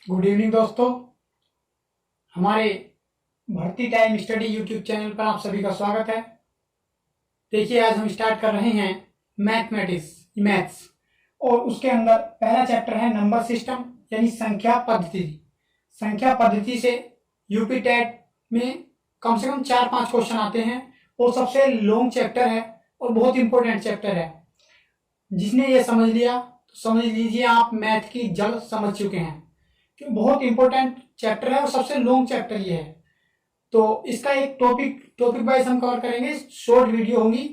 Good evening दोस्तों। हमारे भर्ती टाइम स्टडी यूट्यूब चैनल पर आप सभी का स्वागत है। देखिए, आज हम स्टार्ट कर रहे हैं मैथ्स और उसके अंदर पहला चैप्टर है नंबर सिस्टम यानी संख्या पद्धति। संख्या पद्धति से यूपी टेट में कम से कम 4-5 क्वेश्चन आते हैं और सबसे लॉन्ग चैप्टर है और बहुत इंपॉर्टेंट चैप्टर है। जिसने ये समझ लिया तो समझ लीजिए आप मैथ की जड़ समझ चुके हैं, कि बहुत इंपॉर्टेंट चैप्टर है और सबसे लॉन्ग चैप्टर ये है। तो इसका एक टॉपिक वाइज हम कवर करेंगे। शॉर्ट वीडियो होंगी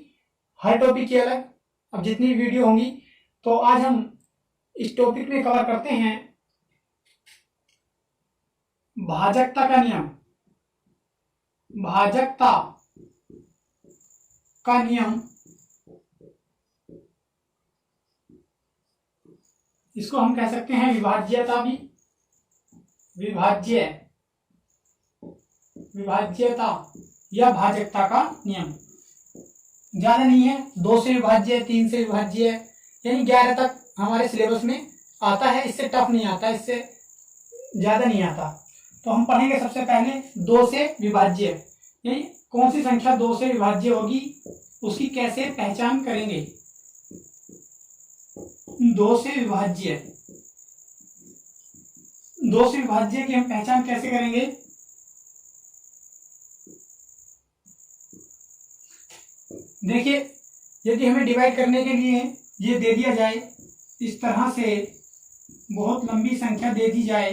हर टॉपिक की अलग। अब जितनी वीडियो होंगी तो आज हम इस टॉपिक में कवर करते हैं भाजकता का नियम। भाजकता का नियम, इसको हम कह सकते हैं विभाज्यता भी। विभाज्यता या भाजकता का नियम ज्यादा नहीं है, 2 से विभाज्य है, 3 से विभाज्य है, यानी 11 तक हमारे सिलेबस में आता है। इससे टफ नहीं आता, इससे ज्यादा नहीं आता। तो हम पढ़ेंगे सबसे पहले 2 से विभाज्य, यानी कौन सी संख्या 2 से विभाज्य होगी, उसकी कैसे पहचान करेंगे। 2 से विभाज्य की हम पहचान कैसे करेंगे। देखिए, यदि हमें डिवाइड करने के लिए ये दे दिया जाए, इस तरह से बहुत लंबी संख्या दे दी जाए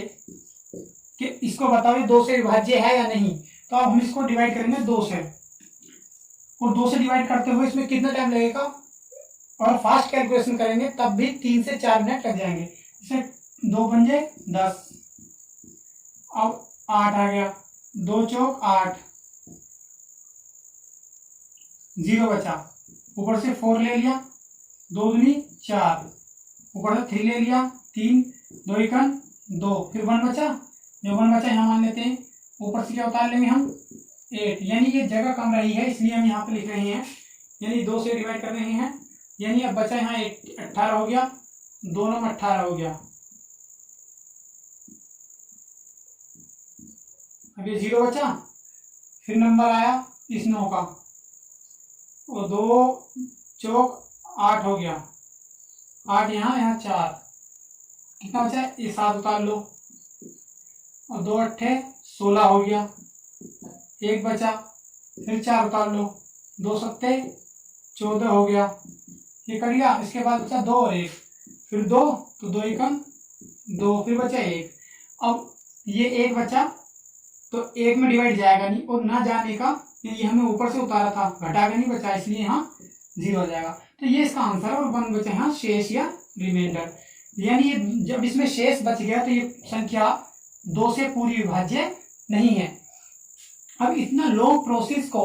कि इसको बताओ 2 से विभाज्य है या नहीं, तो अब हम इसको डिवाइड करेंगे 2 से, और 2 से डिवाइड करते हुए इसमें कितना टाइम लगेगा, और फास्ट कैलकुलेशन करेंगे तब भी 3 से 4 मिनट लग जाएंगे। जैसे 2 पंजे 10, अब 8 आ गया, 2 चौक 8, 0 बचा, ऊपर से 4 ले लिया, 2 दूनी 4, ऊपर से 3 ले लिया, 3, 2 एकन 2, फिर 1 बचा, जो 1 बचा यहाँ मान लेते हैं, ऊपर से क्या उतार लेंगे हम 8, यानी ये जगह कम रही है इसलिए हम यहाँ पे लिख रहे हैं, यानी 2 से डिवाइड कर रहे हैं, यानी अब बचा यहाँ 18 हो गया, 2 में 18 हो गया। अब ये 0 बचा, फिर नंबर आया इस 9 का, और 2 चौक 8 हो गया, 8 यहाँ 4, कितना बचा, ये 7 उतार लो, और 2 अट्ठे 16 हो गया, 1 बचा, फिर 4 उतार लो, 2 सत्ते 14 हो गया, ये कर लिया। इसके बाद बचा 2 और 1, फिर 2 तो 2 एकम 2, फिर बचा 1। अब ये 1 बचा तो 1 में डिवाइड जाएगा नहीं, और ना जाने का ये हमें ऊपर से उतारा था, घटा के नहीं बचा, इसलिए यहाँ 0 हो जाएगा। तो ये इसका आंसर है, और 1 बचा यहाँ शेष या रिमाइंडर, यानी ये जब इसमें शेष बच गया तो ये संख्या 2 से पूरी विभाज्य नहीं है। अब इतना लॉन्ग प्रोसेस को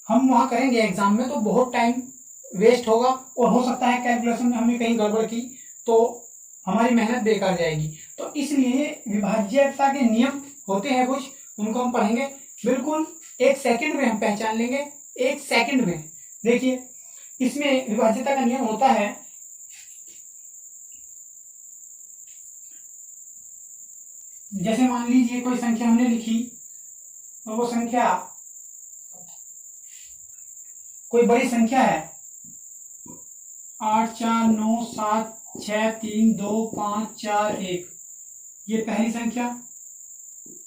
हम वहां करेंगे एग्जाम में तो बहुत टाइम वेस्ट होगा, और हो सकता है कैलकुलेशन में हमने कहीं गड़बड़ की तो हमारी मेहनत बेकार जाएगी। तो इसलिए विभाज्यता के नियम होते हैं कुछ, उनको हम पढ़ेंगे। बिल्कुल 1 सेकंड में हम पहचान लेंगे, 1 सेकंड में। देखिए, इसमें विभाज्यता का नियम होता है, जैसे मान लीजिए कोई संख्या हमने लिखी, और वो संख्या कोई बड़ी संख्या है, 8 4 9 7 6 3 2 5 4 1, ये पहली संख्या।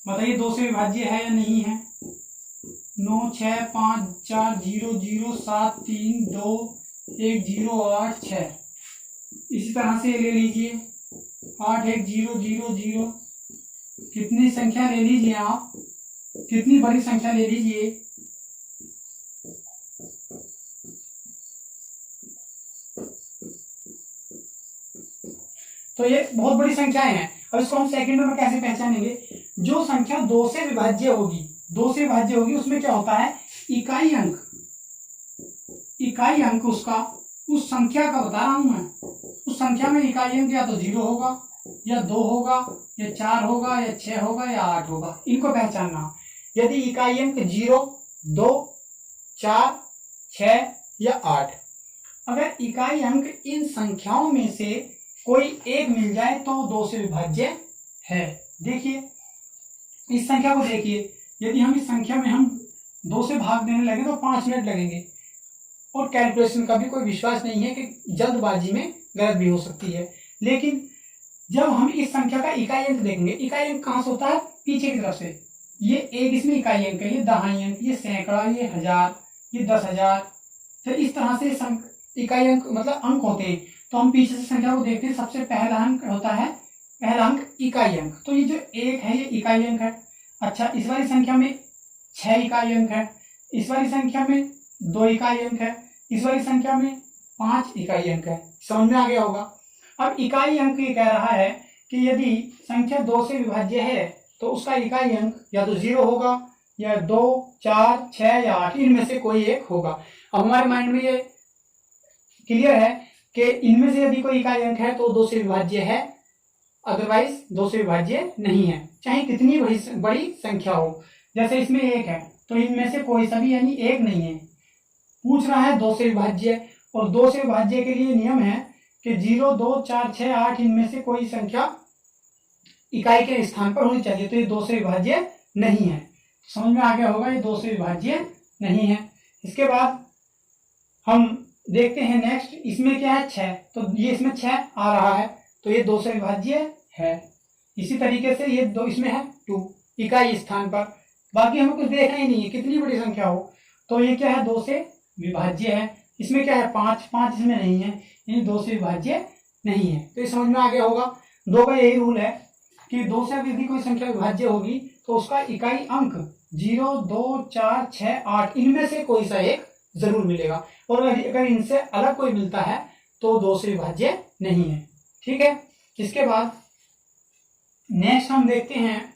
बताइए 2 से विभाज्य है या नहीं है। 9 6 5 4 0 0 7 3 2 1 0 8 6। इसी तरह से ले लीजिए 8 1 0 0 0। कितनी संख्या ले लीजिए आप, कितनी बड़ी संख्या ले लीजिए, तो ये बहुत बड़ी संख्याएं हैं। अब इसको हम सेकंड में कैसे पहचानेंगे। जो संख्या 2 से विभाज्य होगी उसमें क्या होता है, इकाई अंक उसका, उस संख्या का बता रहा हूं मैं, उस संख्या में इकाई अंक या तो 0 होगा या 2 होगा या 4 होगा या 6 होगा या 8 होगा, इनको पहचानना। यदि इकाई अंक 0 2 4 6 या 8, अगर इकाई अंक इन संख्याओं में से कोई एक मिल जाए तो 2 से विभाज्य है। देखिए इस संख्या को देखिए, यदि हम इस संख्या में हम 2 से भाग देने लगे तो 5 मिनट लगेंगे, और कैलकुलेशन का भी कोई विश्वास नहीं है कि जल्दबाजी में गलत भी हो सकती है। लेकिन जब हम इस संख्या का इकाई अंक देखेंगे, इकाई अंक कहाँ से होता है, पीछे की तरफ से। ये एक इसमें इकाई अंक है, ये दहाई अंक, ये सैकड़ा, ये हजार, ये 10,000। तो इस तरह से इकाई अंक मतलब अंक होते हैं। तो हम पीछे से संख्या को देखते हैं, सबसे पहला अंक होता है, पहला अंक इकाई अंक। तो ये जो 1 है ये इकाई अंक है। अच्छा, इस वाली संख्या में 6 इकाई अंक है, इस वाली संख्या में 2 इकाई अंक है, इस वाली संख्या में 5 इकाई अंक है। समझ में आ गया होगा। अब इकाई अंक ये कह रहा है कि यदि संख्या 2 से विभाज्य है तो उसका इकाई अंक या तो 0 होगा, या 2, 4, 6 या 8, इनमें से कोई एक होगा। अब हमारे माइंड में ये क्लियर है कि इनमें से यदि कोई इकाई अंक है तो 2 से विभाज्य है, अदरवाइज 2 से विभाज्य नहीं है, चाहे कितनी बड़ी संख्या हो। जैसे इसमें 1 है तो इनमें से कोई सा भी यानी 1 नहीं है। पूछ रहा है 2 से विभाज्य, और 2 से विभाज्य के लिए नियम है कि 0, 2, 4, 6, 8 इनमें से कोई संख्या इकाई के स्थान पर होनी चाहिए। तो ये 2 से विभाज्य नहीं है। समझ में आ गया होगा, ये 2 से विभाज्य नहीं है। इसके बाद हम देखते हैं नेक्स्ट, इसमें क्या है 6, तो ये इसमें 6 आ रहा है तो ये 2 से विभाज्य है। इसी तरीके से ये 2 इसमें है 2 इकाई स्थान पर। बाकी हमें कुछ देखना ही नहीं है कितनी बड़ी संख्या हो, तो ये क्या है 2 से विभाज्य है। इसमें क्या है 5 इसमें नहीं है, यानी 2 से विभाज्य नहीं है। तो ये समझ में आ गया होगा। 2 का यही रूल है कि 2 से यदि कोई संख्या विभाज्य होगी तो उसका इकाई अंक 0, 2, 4, 6, 8 इनमें से कोई सा एक जरूर मिलेगा, और अगर इनसे अलग कोई मिलता है तो 2 से विभाज्य नहीं है। ठीक है। इसके बाद नेक्स्ट हम देखते हैं,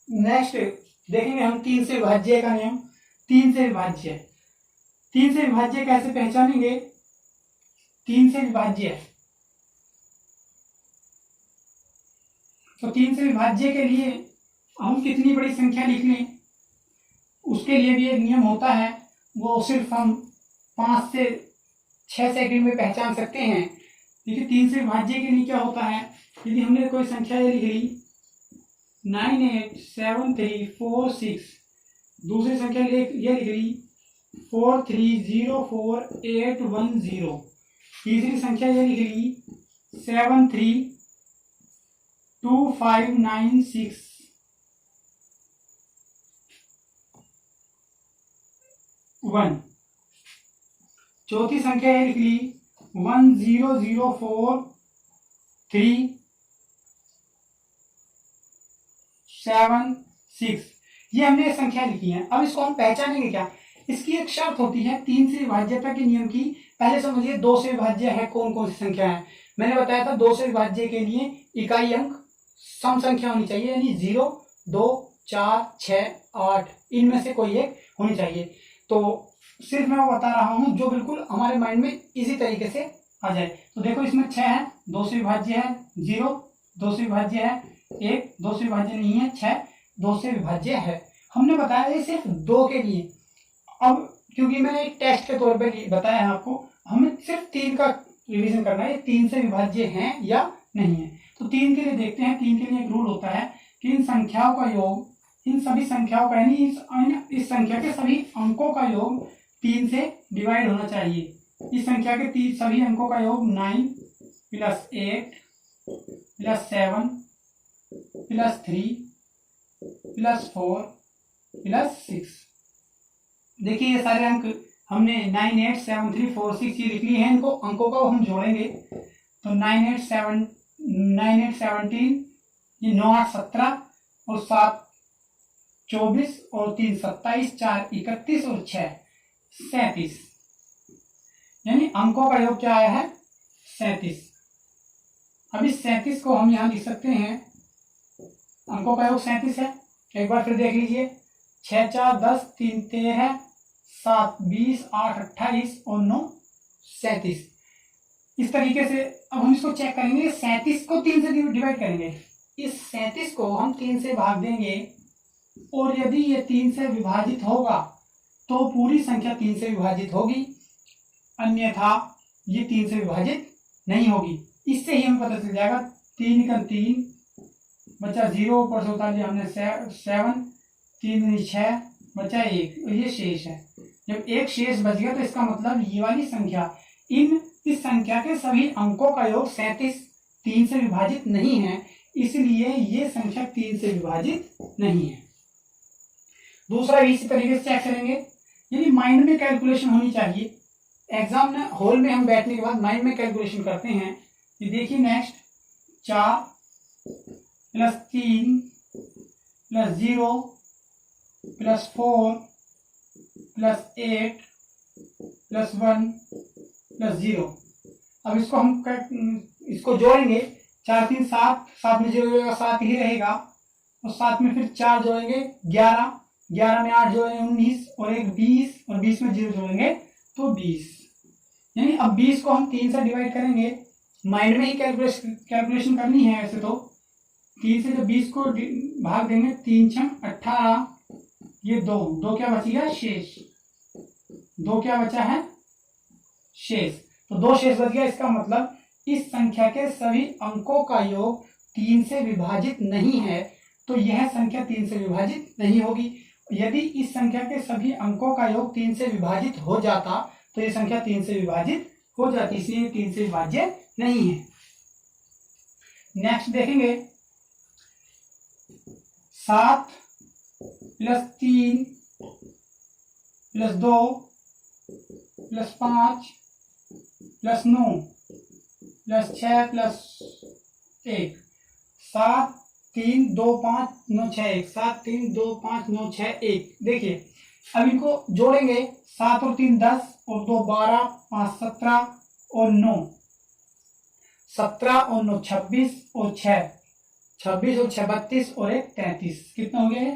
नेक्स्ट देखेंगे हम 3 से विभाज्य का नियम। 3 से विभाज्य, 3 से विभाज्य कैसे पहचानेंगे। 3 से विभाज्य, तो 3 से विभाज्य के लिए हम कितनी बड़ी संख्या लिख लें, उसके लिए भी एक नियम होता है। वो सिर्फ हम 5 से 6 सेकंड में पहचान सकते हैं। देखिए 3 से विभाज्य के लिए क्या होता है, यदि हमने कोई संख्या ये लिख ली 987346, दूसरी संख्या ये लिख ली 4304810, तीसरी संख्या ये लिख ली 732596, चौथी संख्या ये लिख ली 1004376। ये हमने संख्या लिखी है। अब इसको हम पहचानेंगे क्या, इसकी एक शर्त होती है 3 से विभाज्यता के नियम की। पहले समझिए 2 से विभाज्य है कौन कौन सी संख्या है। मैंने बताया था 2 से विभाज्य के लिए इकाई अंक सम संख्या होनी चाहिए, यानी 0, 2, 4, 6, 8 इनमें से कोई एक होनी चाहिए। तो सिर्फ मैं वो बता रहा हूं जो बिल्कुल हमारे माइंड में इसी तरीके से आ जाए। तो देखो इसमें 6 है, 2 से विभाज्य है, 0 2 से विभाज्य है, 1 2 से विभाज्य नहीं है, 6 2 से विभाज्य है। हमने बताया ये सिर्फ 2 के लिए। अब क्योंकि मैंने एक टेस्ट के तौर पर बताया है आपको, हमें सिर्फ 3 का रिवीजन करना है, 3 से विभाज्य है या नहीं है। तो 3 के लिए देखते हैं। 3 के लिए एक रूल होता है कि इन संख्याओं का योग, इन सभी संख्याओं का यानी इस संख्या के सभी अंकों का योग 3 से डिवाइड होना चाहिए। इस संख्या के सभी अंकों का योग 9 + 8 + 7 + 3 + 4 + 6। देखिए ये सारे अंक हमने 987346 ये लिख लिए हैं। इनको अंकों को हम जोड़ेंगे तो 9817 ये 9 8 17 और 7 24 और 3 27 4 31 और 6 37, यानी अंकों का योग क्या आया है 37। अब इस 37 को हम यहां लिख सकते हैं, अंकों का योग 37 है। एक बार फिर देख लीजिए, 6 4 10 3 13 7 20 8 28 और 9 37। इस तरीके से अब हम इसको चेक करेंगे। 37 को 3 से डिवाइड करेंगे, इस 37 को हम 3 से भाग देंगे, और यदि ये 3 से विभाजित होगा तो पूरी संख्या 3 से विभाजित होगी, अन्यथा ये 3 से विभाजित नहीं होगी। इससे ही हमें पता चल जाएगा 3 एकम 3 बचा 0, ऊपर से उतार दिया हमने 7, 3 दूनी 6 बचा 1, और ये शेष है। जब एक शेष बच गया तो इसका मतलब ये वाली संख्या इस संख्या के सभी अंकों का योग 37 3 से विभाजित नहीं है, इसलिए ये संख्या 3 से विभाजित नहीं है। दूसरा भी इसी तरीके से चेक करेंगे, यानी माइंड में कैलकुलेशन होनी चाहिए। एग्जाम में हॉल में हम बैठने के बाद माइंड में कैलकुलेशन करते हैं। ये देखिए नेक्स्ट 4 + 3 + 0 + 4 + 8 + 1 + 0। अब इसको हम इसको जोड़ेंगे, 4 3 7, 7 में 0 रहेगा 7 ही रहेगा, और 7 में फिर 4 जोड़ेंगे 11, 11 में 8 जोड़ेंगे 19, और एक 20, और 20 में 0 जोड़ेंगे तो 20। यानी अब 20 को हम 3 से डिवाइड करेंगे, माइंड में ही कैलकुलेशन करनी है वैसे तो। 3 से जब 20 को भाग देंगे, 3 × 6 = 18, ये 2 क्या बच गया शेष, 2 क्या बचा है शेष, तो 2 शेष बच गया। इसका मतलब इस संख्या के सभी अंकों का योग 3 से विभाजित नहीं है, तो यह संख्या 3 से विभाजित नहीं होगी। यदि इस संख्या के सभी अंकों का योग 3 से विभाजित हो जाता तो यह संख्या 3 से विभाजित हो जाती, इसलिए 3 से विभाज्य नहीं है। नेक्स्ट देखेंगे 7 + 3 + 2 + 5 + 9 + 6 + 1, 7 3 2 5 9 6 1, 7 3 2 5 9 6 1। देखिए अब इनको जोड़ेंगे, 7 और 3 10, और 2 12, 5 17, और 9 17, और 9 26, और 6 26, और 6 32, और 1 33। कितना हो गया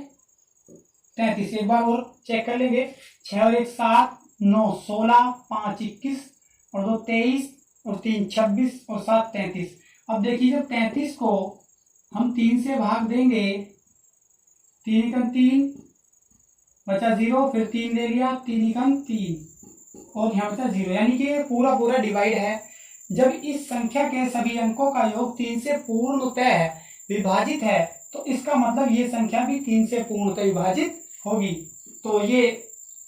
33। एक बार और चेक कर लेंगे, 6 और 1 7, 9 16, 5 21, और 2 23, और 3 26, और 7 33। अब देखिए जब 33 को हम 3 से भाग देंगे, 3 एकम 3 बचा 0, फिर 3 ले लिया, 3 एकम 3, और यहाँ बचा 0, यानी कि पूरा डिवाइड है। जब इस संख्या के सभी अंकों का योग 3 से पूर्णतः विभाजित है, तो इसका मतलब ये संख्या भी 3 से पूर्णतः विभाजित होगी। तो ये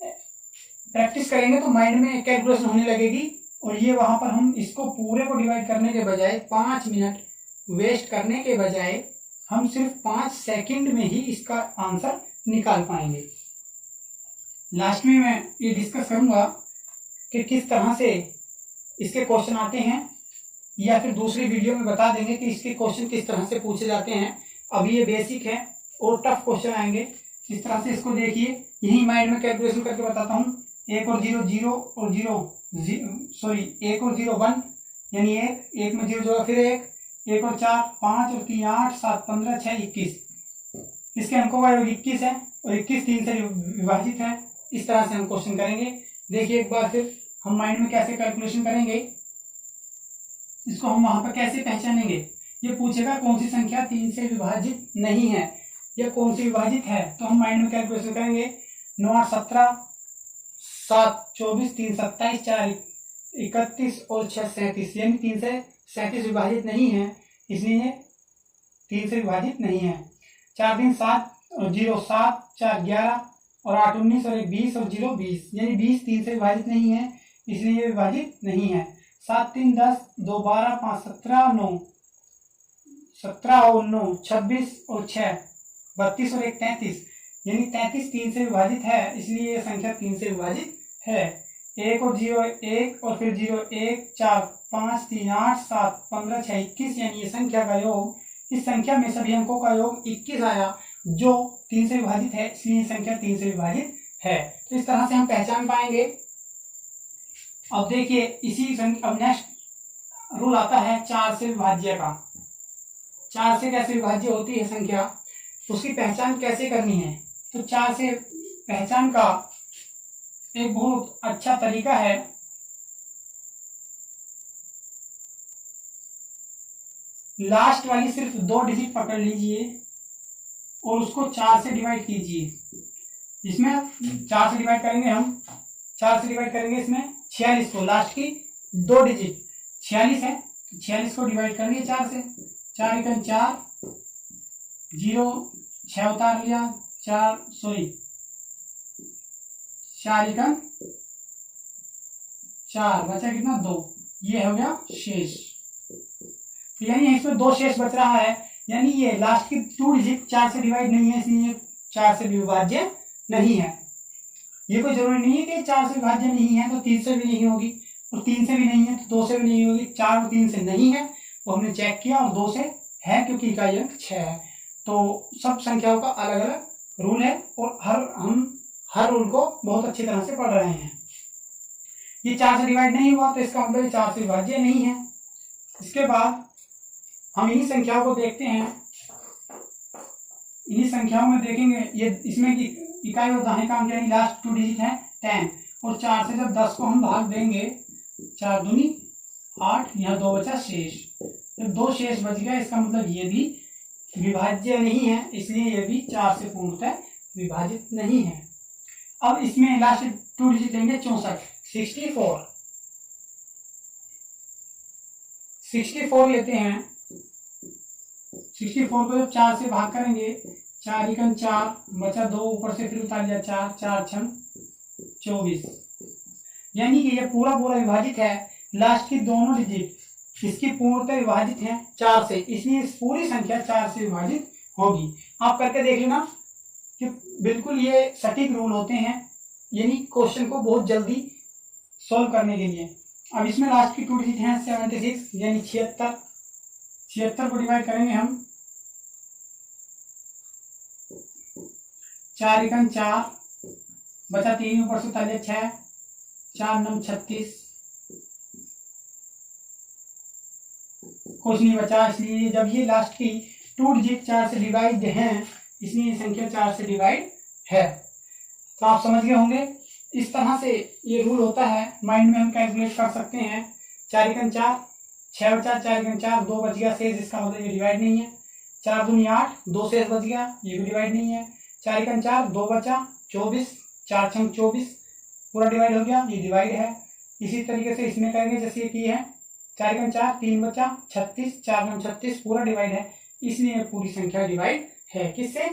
प्रैक्टिस करेंगे तो माइंड में कैलकुलेशन होने लगेगी, और ये वहां पर हम इसको पूरे को डिवाइड करने के बजाय 5 मिनट वेस्ट करने के बजाय हम सिर्फ 5 सेकंड में ही इसका आंसर निकाल पाएंगे। लास्ट में मैं ये डिस्कस करूंगा कि किस तरह से इसके क्वेश्चन आते हैं, या फिर दूसरी वीडियो में बता देंगे कि इसके क्वेश्चन किस तरह से पूछे जाते हैं। अभी ये बेसिक है और टफ क्वेश्चन आएंगे। इस तरह से इसको देखिए, यही माइंड में कैलकुलेशन करके बताता हूँ। 1 और 0 0 और 0 सॉरी 1 और 0 1, यानी 1 में 0 जोड़ा, फिर 1 और 4 5, और 3 8 7 15 6 21। इसके अंकों का योग 21 है, और 21 3 से विभाजित है। इस तरह से हम क्वेश्चन करेंगे। देखिए एक बार फिर हम माइंड में कैसे कैलकुलेशन करेंगे, इसको हम वहां पर कैसे पहचानेंगे। ये पूछेगा कौन सी संख्या 3 से विभाजित नहीं है या कौन सी विभाजित है, तो हम माइंड में कैलकुलेशन करेंगे। 9 8 17, 7 24, 3 27, 4 31, और 6 37, यानी 3 से 37 विभाजित नहीं है, इसलिए 3 से विभाजित नहीं है। 4 3 7, और 0 7, 4 11, और 8 19, और 1 20, और 0 20, यानी 20 3 से विभाजित नहीं है, इसलिए विभाजित नहीं है। 7 3 10, 2 12, 5 17, 9 17, और 9 26, और 6 32, और 1 33, यानी 33 3 से विभाजित है, इसलिए यह संख्या 3 से विभाजित है। 1 और 0 1, और फिर 0 1 4 5 3 8 7 15 6 21, यानी ये संख्या का योग, इस संख्या में सभी अंकों का योग 21 आया, जो 3 से विभाजित है, इसलिए संख्या 3 से विभाजित है। तो इस तरह से हम पहचान पाएंगे। अब देखिए अब नेक्स्ट रूल आता है 4 से विभाज्य का। 4 से कैसे विभाज्य होती है संख्या, उसकी पहचान कैसे करनी है। तो 4 से पहचान का एक बहुत अच्छा तरीका है, लास्ट वाली सिर्फ 2 डिजिट पकड़ लीजिए और उसको 4 से डिवाइड कीजिए। इसमें 4 से डिवाइड करेंगे हम, 4 से डिवाइड करेंगे इसमें 46 को, लास्ट की 2 डिजिट 46 है, 46 को डिवाइड करेंगे 4 से, 4 एकम 4, 0 6 उतार लिया, 4 एकम 4, बचा कितना 2, ये हो गया शेष। तो यानी इसमें 2 शेष बच रहा है, यानी ये लास्ट की 2 डिजिट 4 से डिवाइड नहीं है, इसलिए 4 से विभाज्य नहीं है। ये कोई जरूरी नहीं है कि 4 से विभाज्य नहीं है तो 3 से भी नहीं होगी, और 3 से भी नहीं है तो 2 से भी नहीं होगी। 4 और 3 से नहीं है वो हमने चेक किया, और 2 से है क्योंकि इकाई अंक 6 है। तो सब संख्याओं का अलग अलग रूल है, और हम हर रूल को बहुत अच्छी तरह से पढ़ रहे हैं। ये 4 से डिवाइड नहीं हुआ तो इसका मतलब 4 से विभाज्य नहीं है। इसके बाद हम इन्हीं संख्याओं को देखते हैं। इन्हीं संख्याओं में देखेंगे, ये इसमें की इकाई और दहाई का अंक यानी लास्ट 2 डिजिट है 10, और 4 से जब 10 को हम भाग देंगे, 4 दूनी 8, यहाँ 2 बचा शेष। जब 2 शेष बच गया इसका मतलब ये भी विभाज्य नहीं है, इसलिए ये भी 4 से पूर्णतः विभाजित नहीं है। अब इसमें लास्ट 2 डिजिट लेंगे 64, 64 लेते हैं। 64 को जब 4 से भाग करेंगे, 4 एकम 4, बचा 2, ऊपर से फिर उतार लिया 4, 4 छम 24, यानी कि ये पूरा विभाजित है। लास्ट की दोनों डिजिट इसकी पूर्णतः विभाजित है 4 से, इसलिए इस पूरी संख्या 4 से विभाजित होगी। आप करके देख लेना कि बिल्कुल ये सटीक रूल होते हैं, यानी क्वेश्चन को बहुत जल्दी सॉल्व करने के लिए। अब इसमें लास्ट की 2 डिजिट हैं 76, यानी 76। 76 को डिवाइड करेंगे हम, 4 एकम 4, बचा 3, ऊपर से तालिया 6, 4 9 36, कुछ नहीं बचा। इसलिए जब ये लास्ट की 2 डिजिट 4 से डिवाइड हैं, इसलिए ये संख्या 4 से डिवाइड है। तो आप समझ गए होंगे, इस तरह से ये रूल होता है। माइंड में हम कैलकुलेट कर सकते हैं। 4 एकम 4, 6 बचा, 4 एकम 4, 2 बच गया शेष, इसका मतलब ये डिवाइड नहीं है। 4 दूनी 8, 2 शेष बच गया, ये भी डिवाइड नहीं है। 4 एकम 4, 2 बचा 24, 4 छम 24, पूरा डिवाइड हो गया, ये डिवाइड है। इसी तरीके से इसमें करेंगे जैसे कि है 4 एकम 4, 3 बचा 36, 4 नम 36, पूरा डिवाइड है, इसलिए पूरी संख्या डिवाइड है। किससे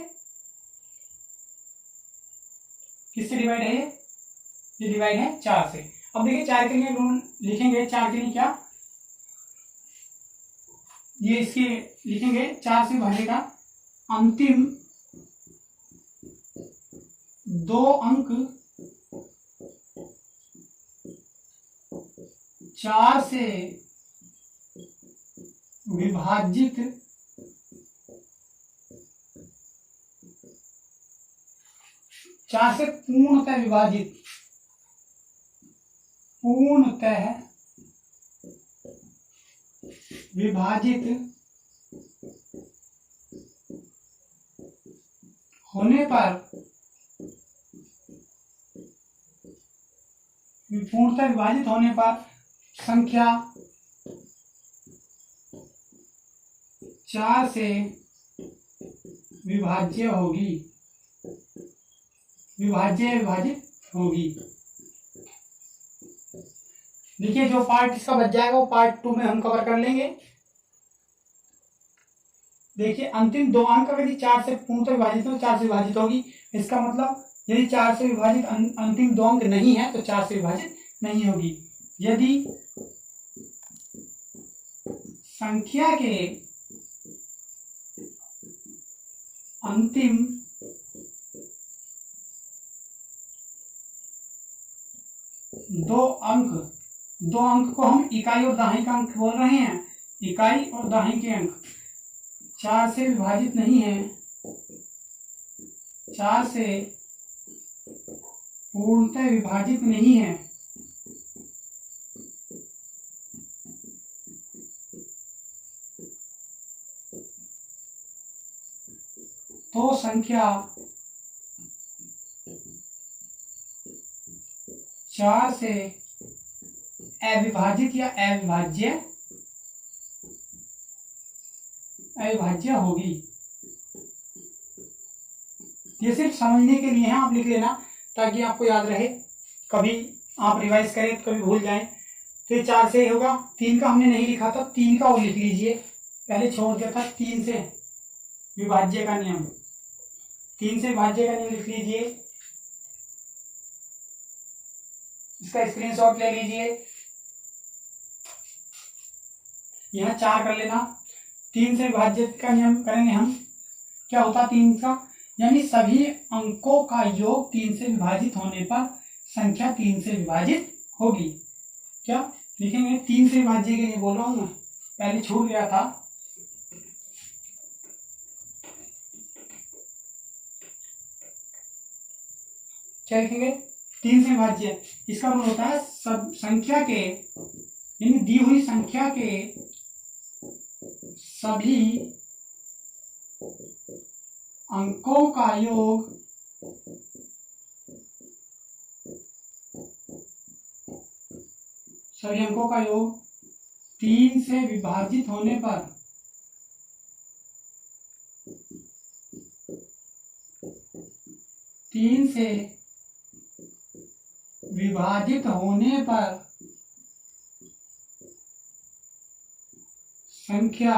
डिवाइड है ये डिवाइड है 4 से। अब देखिए 4 के लिए रूल लिखेंगे। 4 के लिए क्या, ये इसके लिखेंगे 4 से भागे का अंतिम 2 अंक 4 से विभाजित पूर्णतः विभाजित होने पर संख्या 4 से विभाजित होगी। देखिए जो पार्ट इसका बच जाएगा वो पार्ट 2 में हम कवर कर लेंगे। देखिए अंतिम 2 अंक अगर 4 से पूर्णतः विभाजित हो, 4 से विभाजित होगी। इसका मतलब यदि 4 से विभाजित अंतिम 2 अंक नहीं है तो 4 से विभाजित नहीं होगी। यदि संख्या के अंतिम 2 अंक को हम इकाई और दहाई का अंक बोल रहे हैं। इकाई और दहाई के अंक 4 से विभाजित नहीं है, 4 से पूर्णतः विभाजित नहीं है, तो संख्या 4 से अविभाजित या अविभाज्य होगी। ये सिर्फ समझने के लिए है, आप लिख लेना ताकि आपको याद रहे। कभी आप रिवाइज करें तो कभी भूल जाएं। तो ये 4 से होगा। 3 का हमने नहीं लिखा था, 3 का और लिख लीजिए। पहले छोड़ दिया था 3 से विभाज्य का नियम। 3 से विभाज्य का नियम लिख लीजिए, इसका स्क्रीनशॉट ले लीजिए, यहाँ 4 कर लेना। 3 से विभाज्य का नियम करेंगे हम, क्या होता 3 का, यानी सभी अंकों का योग 3 से विभाजित होने पर संख्या 3 से विभाजित होगी। क्या लिखेंगे, 3 से विभाज्य के लिए बोल रहा हूं मैं, पहले छूट गया था। क्या लिखेंगे, 3 से विभाज्य, इसका रूल होता है सब संख्या के, यानी दी हुई संख्या के सभी अंकों का योग सभी अंकों का योग 3 से विभाजित होने पर संख्या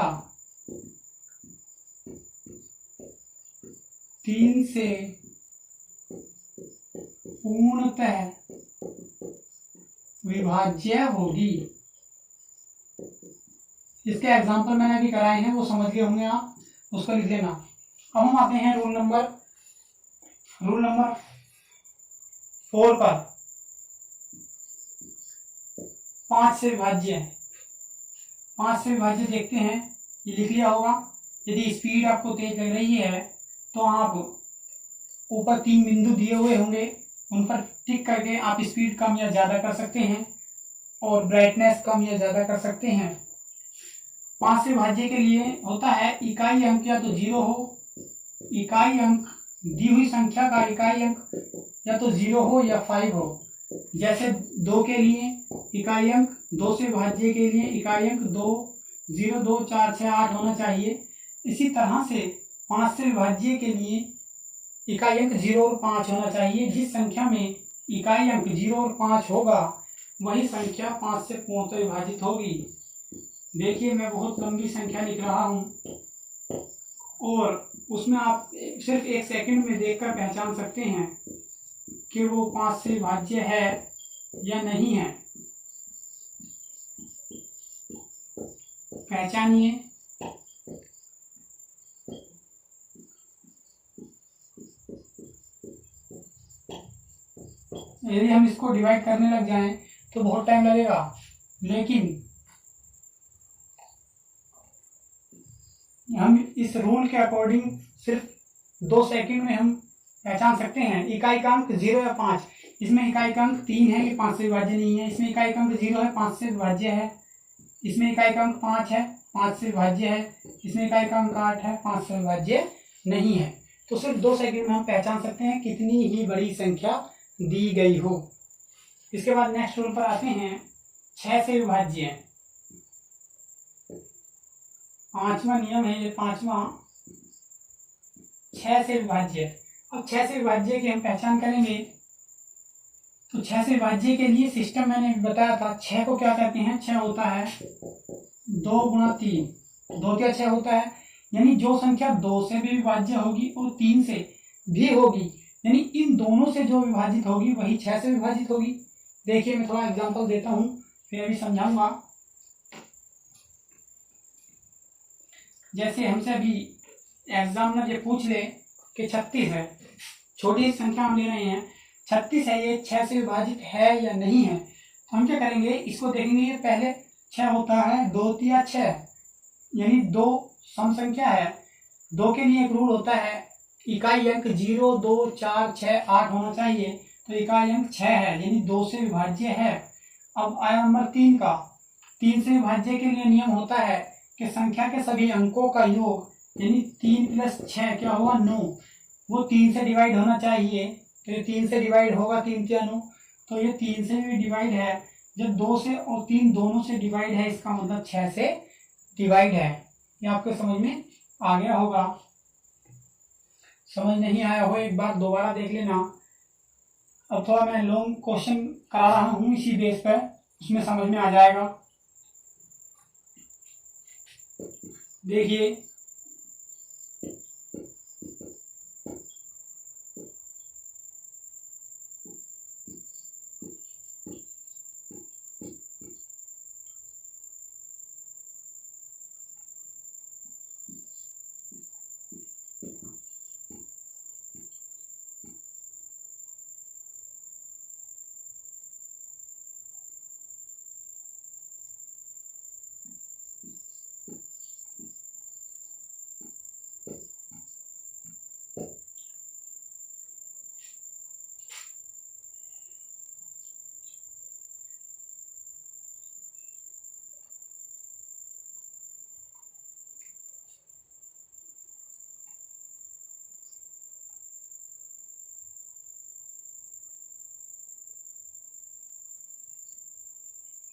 3 से पूर्णतः विभाज्य होगी। इसके एग्जाम्पल मैंने अभी कराए हैं, वो समझ गए होंगे आप, उसको लिख लेना। अब हम आते हैं रूल नंबर 4 पर। 5 से विभाज्य, 5 से विभाज्य देखते हैं, ये लिख लिया होगा। यदि स्पीड आपको तेज लग रही है तो आप ऊपर 3 बिंदु दिए हुए होंगे, उन पर टिक करके आप स्पीड कम या ज्यादा कर सकते हैं और ब्राइटनेस कम या ज्यादा कर सकते हैं। 5 से विभाज्य के लिए होता है इकाई अंक या तो 0 हो, इकाई अंक दी हुई संख्या का इकाई अंक या तो 0 हो या 5 हो। जैसे 2 के लिए इकाई अंक, 2 से विभाज्य के लिए इकाई अंक 2, 0, 2, 4, 6, 8 होना चाहिए। इसी तरह से 5 से विभाज्य के लिए इकाई अंक 0 और 5 होना चाहिए। जिस संख्या में इकाई अंक 0 और 5 होगा वही संख्या 5 से पूर्णतः विभाजित होगी। देखिए मैं बहुत लंबी संख्या लिख रहा हूं और उसमें आप सिर्फ 1 सेकंड में देखकर पहचान सकते हैं कि वो 5 से विभाज्य है या नहीं है। पहचानिए। यदि हम इसको डिवाइड करने लग जाएं तो बहुत टाइम लगेगा, लेकिन हम इस रूल के अकॉर्डिंग सिर्फ 2 सेकंड में हम पहचान सकते हैं। इकाई का अंक 0 या 5, इसमें इकाई का अंक 3 है, ये 5 से विभाज्य नहीं है। इसमें इकाई का अंक 0 है, 5 से विभाज्य है। इसमें इकाई का अंक 5 है, 5 से विभाज्य है। इसमें इकाई का अंक 8 है, 5 से विभाज्य नहीं है। तो सिर्फ 2 सेकंड में हम पहचान सकते हैं कितनी ही बड़ी संख्या दी गई हो। इसके बाद नेक्स्ट रूल पर आते हैं, 6 से विभाज्य। 5वां नियम है ये, 5वां, 6 से विभाज्य। अब 6 से विभाज्य की हम पहचान करेंगे तो 6 से विभाज्य के लिए सिस्टम मैंने बताया था। 6 को क्या कहते हैं, 6 होता है 2 गुणा 3, 2 क्या 6 होता है। यानी जो संख्या 2 से भी विभाज्य होगी और 3 से भी होगी, यानी इन दोनों से जो विभाजित होगी वही 6 से विभाजित होगी। देखिए मैं थोड़ा एग्जांपल देता हूं, फिर अभी समझाऊंगा। जैसे हमसे अभी एग्जामिनर ये पूछ ले कि 36 है, छोटी संख्या हम ले रहे हैं, 36 है, ये 6 से विभाजित है या नहीं है। तो हम क्या करेंगे, इसको देखेंगे। ये पहले 6 होता है 2 तिया 6, यानी 2 सम संख्या है। 2 के लिए एक रूल होता है, इकाई अंक 0, 2, 4, 6, 8 होना चाहिए। तो इकाई अंक 6 है, यानी 2 से विभाज्य है। अब आया नंबर 3 का। 3 से विभाज्य के लिए नियम होता है कि संख्या के सभी अंकों का योग, यानी 3 + 6 क्या हुआ 9, वो 3 से डिवाइड होना चाहिए। तो ये 3 से डिवाइड होगा, 3 तिया 9, तो ये 3 से भी डिवाइड है। जब 2 से और 3 दोनों से डिवाइड है, इसका मतलब 6 से डिवाइड है। ये आपके समझ में आ गया होगा। समझ नहीं आया हो एक बार दोबारा देख लेना। अब थोड़ा मैं लॉन्ग क्वेश्चन करा रहा हूं इसी बेस पर, उसमें समझ में आ जाएगा। देखिए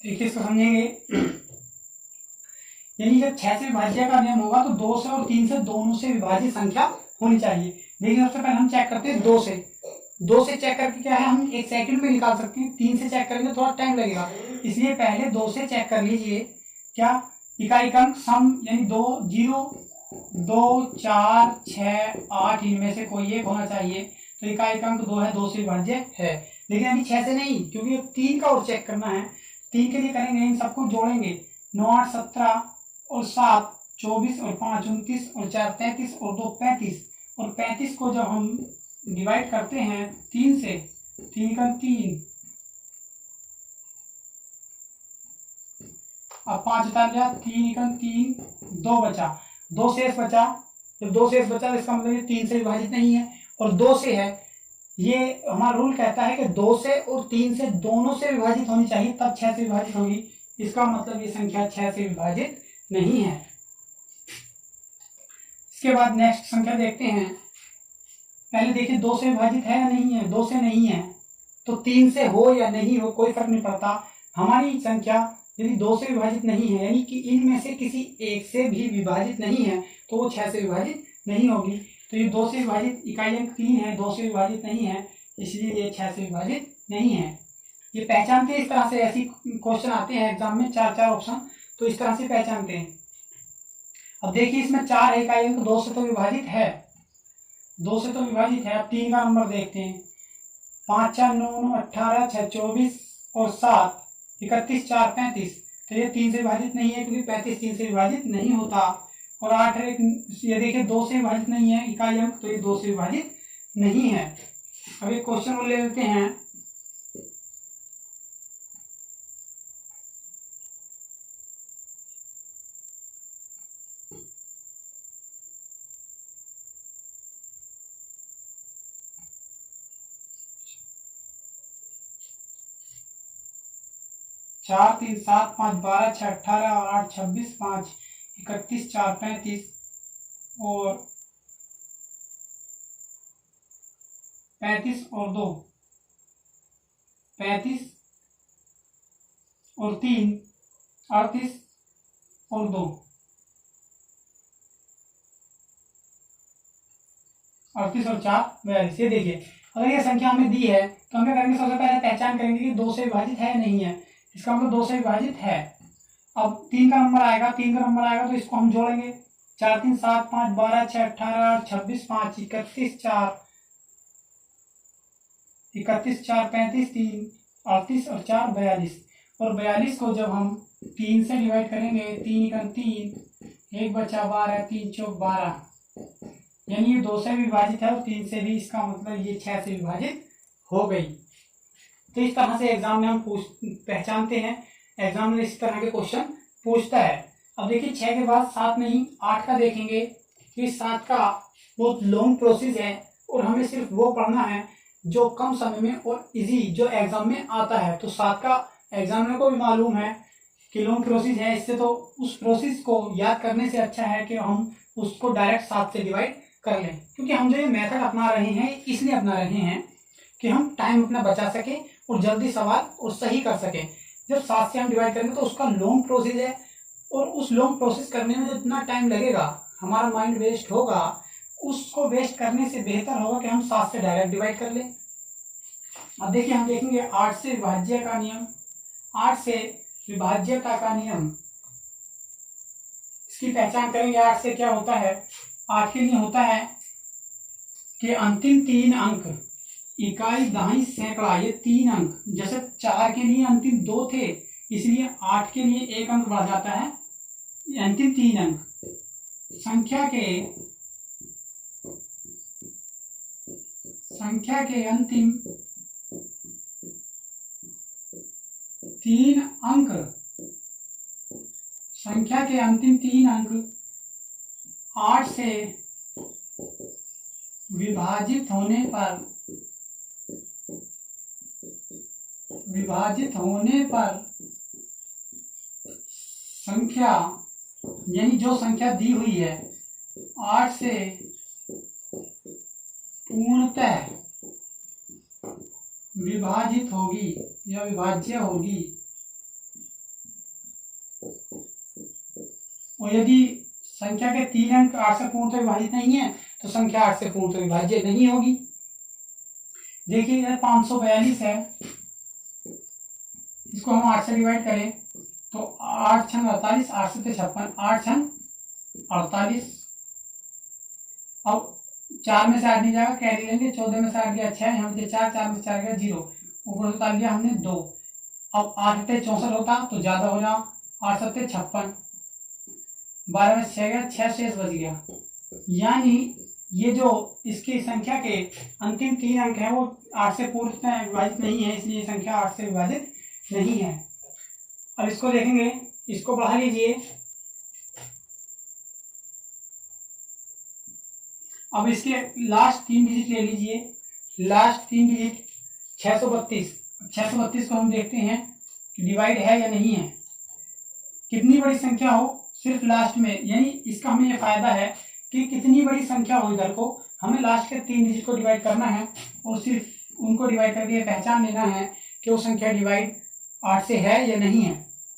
देखिए इसको समझेंगे। यानी जब 6 से विभाज्य का नियम होगा तो 2 से और 3 से दोनों से विभाजित संख्या होनी चाहिए। देखिए सबसे पहले हम चेक करते हैं 2 से। 2 से चेक करके क्या है, हम 1 सेकंड में निकाल सकते हैं। 3 से चेक करेंगे थोड़ा टाइम लगेगा, इसलिए पहले 2 से चेक कर लीजिए। क्या इकाई अंक सम यानी 2 0 2 4 6 8 इनमें से कोई एक होना चाहिए। तो इकाई अंक 2 है, 2 से विभाज्य है। लेकिन अभी 6 से नहीं, क्योंकि 3 का और चेक करना है। 3 के लिए करेंगे, इन सबको जोड़ेंगे। 9 8 17 और 7 24 और 5 29 और 4 33 और 2 35। और 35 को जब हम डिवाइड करते हैं 3 से, 3 का 3, अब 5 उतार लिया, 3 का 3, 2 बचा, 2 शेष बचा। जब 2 शेष बचा तो इसका मतलब ये 3 से विभाजित नहीं है और 2 से है। ये हमारा रूल कहता है कि 2 से और 3 से दोनों से विभाजित होनी चाहिए, तब 6 से विभाजित होगी। इसका मतलब ये संख्या 6 से विभाजित नहीं है। इसके बाद नेक्स्ट संख्या देखते हैं। पहले देखिए 2 से विभाजित है या नहीं है। 2 से नहीं है तो 3 से हो या नहीं हो कोई फर्क नहीं पड़ता। हमारी संख्या यदि 2 से विभाजित नहीं है, यानी कि इनमें से किसी एक से भी विभाजित नहीं है, तो वो 6 से विभाजित नहीं होगी। तो ये 2 से विभाजित इकाई अंक 3 है, 2 से विभाजित नहीं है, इसलिए ये 6 से विभाजित नहीं है। ये पहचानते हैं इस तरह से। ऐसी क्वेश्चन आते हैं एग्जाम में, 4 ऑप्शन, तो इस तरह से पहचानते हैं। अब देखिए इसमें 4 इकाई अंक 2 से तो विभाजित है, 2 से तो विभाजित है। अब 3 का नंबर देखते हैं। 5 4 9 9 18 6 24 और 7 31 4 35। तो ये 3 से विभाजित नहीं है, क्योंकि 35 3 से विभाजित नहीं होता। और 8 है, ये देखिए 2 से विभाजित नहीं है इकाई अंक, तो ये 2 से विभाजित नहीं है। अब एक क्वेश्चन ले लेते हैं। चार 3 7 5 12 6 18 और 8 26 5 31 4 35 और 35 और 2 35 और 3 38 और 2 38 और 4 42। ये देखिए अगर ये संख्या हमें दी है तो हम क्या करेंगे, सबसे पहले पहचान करेंगे कि 2 से विभाजित है नहीं है। इसका मतलब 2 से विभाजित है। अब 3 का नंबर आएगा, 3 का नंबर आएगा तो इसको हम जोड़ेंगे। 4 3 7 5 12 6 18 8 26 5 31 4 31 4 35 3 38 और 4 42। और 42 को जब हम 3 से डिवाइड करेंगे, 3 का 3, 1 बचा 12, 3 चौक 12, यानी ये 2 से विभाजित है और 3 से भी, इसका मतलब ये 6 से विभाजित हो गई। तो इस तरह से एग्जाम में हम पहचानते हैं। एग्जाम में इस तरह के क्वेश्चन पूछता है। अब देखिए 6 के बाद 7 नहीं 8 का देखेंगे। कि 7 का बहुत लॉन्ग प्रोसेस है और हमें सिर्फ वो पढ़ना है जो कम समय में और इजी जो एग्जाम में आता है। तो 7 का एग्जामिनर को भी मालूम है कि लॉन्ग प्रोसेस है, इससे तो उस प्रोसेस को याद करने से अच्छा है कि हम उसको डायरेक्ट 7 से डिवाइड कर लें। क्योंकि हम जो ये मेथड अपना रहे हैं इसलिए अपना रहे हैं कि हम टाइम अपना बचा सके और जल्दी सवाल और सही कर सके। जब 7 से हम डिवाइड करेंगे तो उसका लॉन्ग प्रोसेस है और उस लॉन्ग प्रोसेस करने में जितना टाइम लगेगा, हमारा माइंड वेस्ट होगा, उसको वेस्ट करने से बेहतर होगा कि हम 7 से डायरेक्ट डिवाइड कर लें। अब देखिए हम देखेंगे 8 से विभाज्य का नियम। 8 से विभाज्यता का नियम इसकी पहचान करेंगे 8 से क्या होता है। 8 के लिए होता है कि अंतिम 3 अंक इकाई दहाई सैकड़ा, ये 3 अंक, जैसे 4 के लिए अंतिम 2 थे इसलिए 8 के लिए 1 अंक बढ़ जाता है। अंतिम 3 अंक संख्या के अंतिम 3 अंक, संख्या के अंतिम 3 अंक 8 से विभाजित होने पर संख्या, यानी जो संख्या दी हुई है 8 से पूर्णतः विभाजित होगी या विभाज्य होगी, और यदि संख्या के 3 अंक 8 से पूर्णतः विभाजित नहीं है तो संख्या 8 से पूर्णतः विभाज्य नहीं होगी। देखिए इधर 542 है, इसको हम 8 से डिवाइड करें तो 8 छंग 48, 8 से 56, 8 छंग 48। अब 4 में से 8 नहीं जाएगा, कैरी लेंगे, 14 में से 8 गया 6, यहाँ पे 4, 4 में से 4 गया 0, ऊपर से उतार लिया हमने 2। अब 8 अट्ठे 64 होता तो ज्यादा हो जाओ, 8 सत्ते 56, 12 में 6 गया 6 शेष बच गया। यानी ये जो इसकी संख्या के अंतिम 3 अंक है वो 8 से पूर्णतः विभाजित नहीं है, इसलिए संख्या 8 से विभाजित नहीं है। अब इसको देखेंगे, इसको बढ़ा लीजिए। अब इसके लास्ट 3 डिजिट ले लीजिए, लास्ट 3 डिजिट 632। 632 को हम देखते हैं कि डिवाइड है या नहीं है। कितनी बड़ी संख्या हो सिर्फ लास्ट में, यानी इसका हमें ये फायदा है कि कितनी बड़ी संख्या हो इधर को हमें लास्ट के 3 डिजिट को डिवाइड करना है और सिर्फ उनको डिवाइड करके पहचान लेना है कि वो संख्या डिवाइड 8 से है या नहीं है।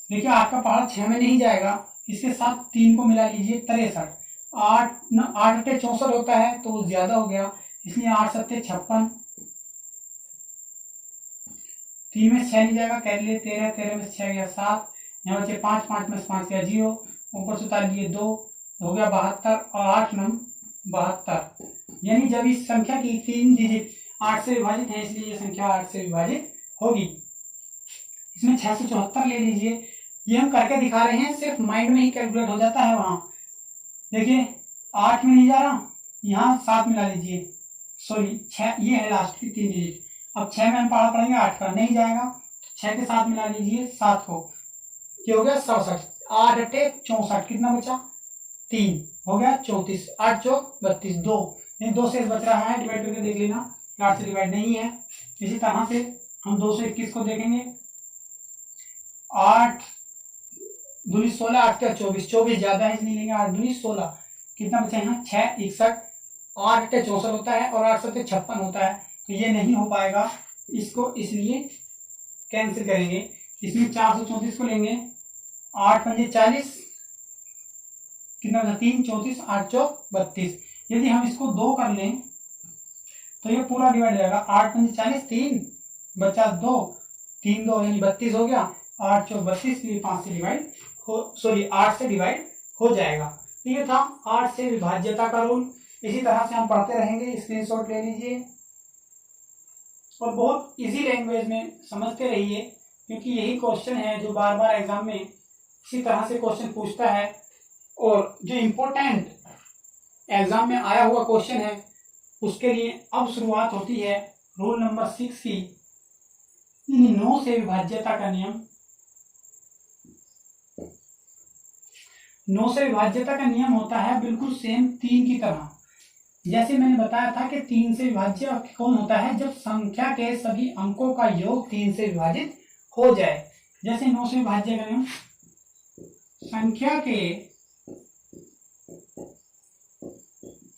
देखिए 8 का पहाड़ 6 में नहीं जाएगा, इसके साथ 3 को मिला लीजिए 63, 8 अट्ठे 64 होता है तो वो ज्यादा हो गया, इसलिए 8 सत्ते 56, 3 में 6 नहीं जाएगा, कह लिए 13, 13 में 6 गया 7, यहाँ बचे 5, 5 में 5 गया 0, ऊपर से उतार लिए 2, हो गया 72 और 8 नम 72। यानी जब इस संख्या की 3 डिजिट 8 से विभाजित है इसलिए ये संख्या 8 से विभाजित होगी। इसमें 674 ले लीजिए, ये हम करके दिखा रहे हैं, सिर्फ माइंड में ही कैलकुलेट हो जाता है। वहां देखिए 8 में नहीं जा रहा, यहाँ 7 मिला लीजिए, सॉरी 6, ये है लास्ट की 3 डिजिट। अब 6 में हम पढ़ा पड़ेंगे 8 का नहीं जाएगा, 6 के साथ मिला लीजिए 7 को, ये हो गया 67, 8 अट्ठे 64, कितना बचा 3, हो गया 34, 8 चौक 32, 2 नहीं 2 से बच रहा है, डिवाइड करके देख लेना, 8 से डिवाइड नहीं है। इसी तरह से हम 221 को देखेंगे, 8 दूनी 16, 8 का 24, 24 ज्यादा है इसलिए लेंगे 8 दूनी 16, कितना बचा यहाँ 6 61, 8 अट्ठे 64 होता है और 8 सत्ते 56 होता है, तो ये नहीं हो पाएगा, इसको इसलिए कैंसिल करेंगे। इसमें 434 को लेंगे, 8 पंजे 40, कितना बचा 3, 34, 8 चौक 32। यदि हम इसको 2 कर लें तो ये पूरा डिवाइड हो जाएगा, 8 पंजे 40, 3 बचा 2, 3 2 यानी 32 हो गया, 8 चौक 32, ये 5 से डिवाइड हो, सॉरी 8 से डिवाइड हो जाएगा। तो ये था 8 से विभाज्यता का रूल। इसी तरह से हम पढ़ते रहेंगे, स्क्रीनशॉट ले लीजिए और बहुत इजी लैंग्वेज में समझते रहिए, क्योंकि यही क्वेश्चन है जो बार बार एग्जाम में इसी तरह से क्वेश्चन पूछता है। और जो इम्पोर्टेंट एग्जाम में आया हुआ क्वेश्चन है उसके लिए अब शुरुआत होती है रूल नंबर 6 की, 9 से विभाज्यता का नियम। 9 से विभाज्यता का नियम होता है बिल्कुल सेम 3 की तरह। जैसे मैंने बताया था कि 3 से विभाज्य कौन होता है, जब संख्या के सभी अंकों का योग 3 से विभाजित हो जाए। जैसे 9 से विभाज्य का नियम, संख्या के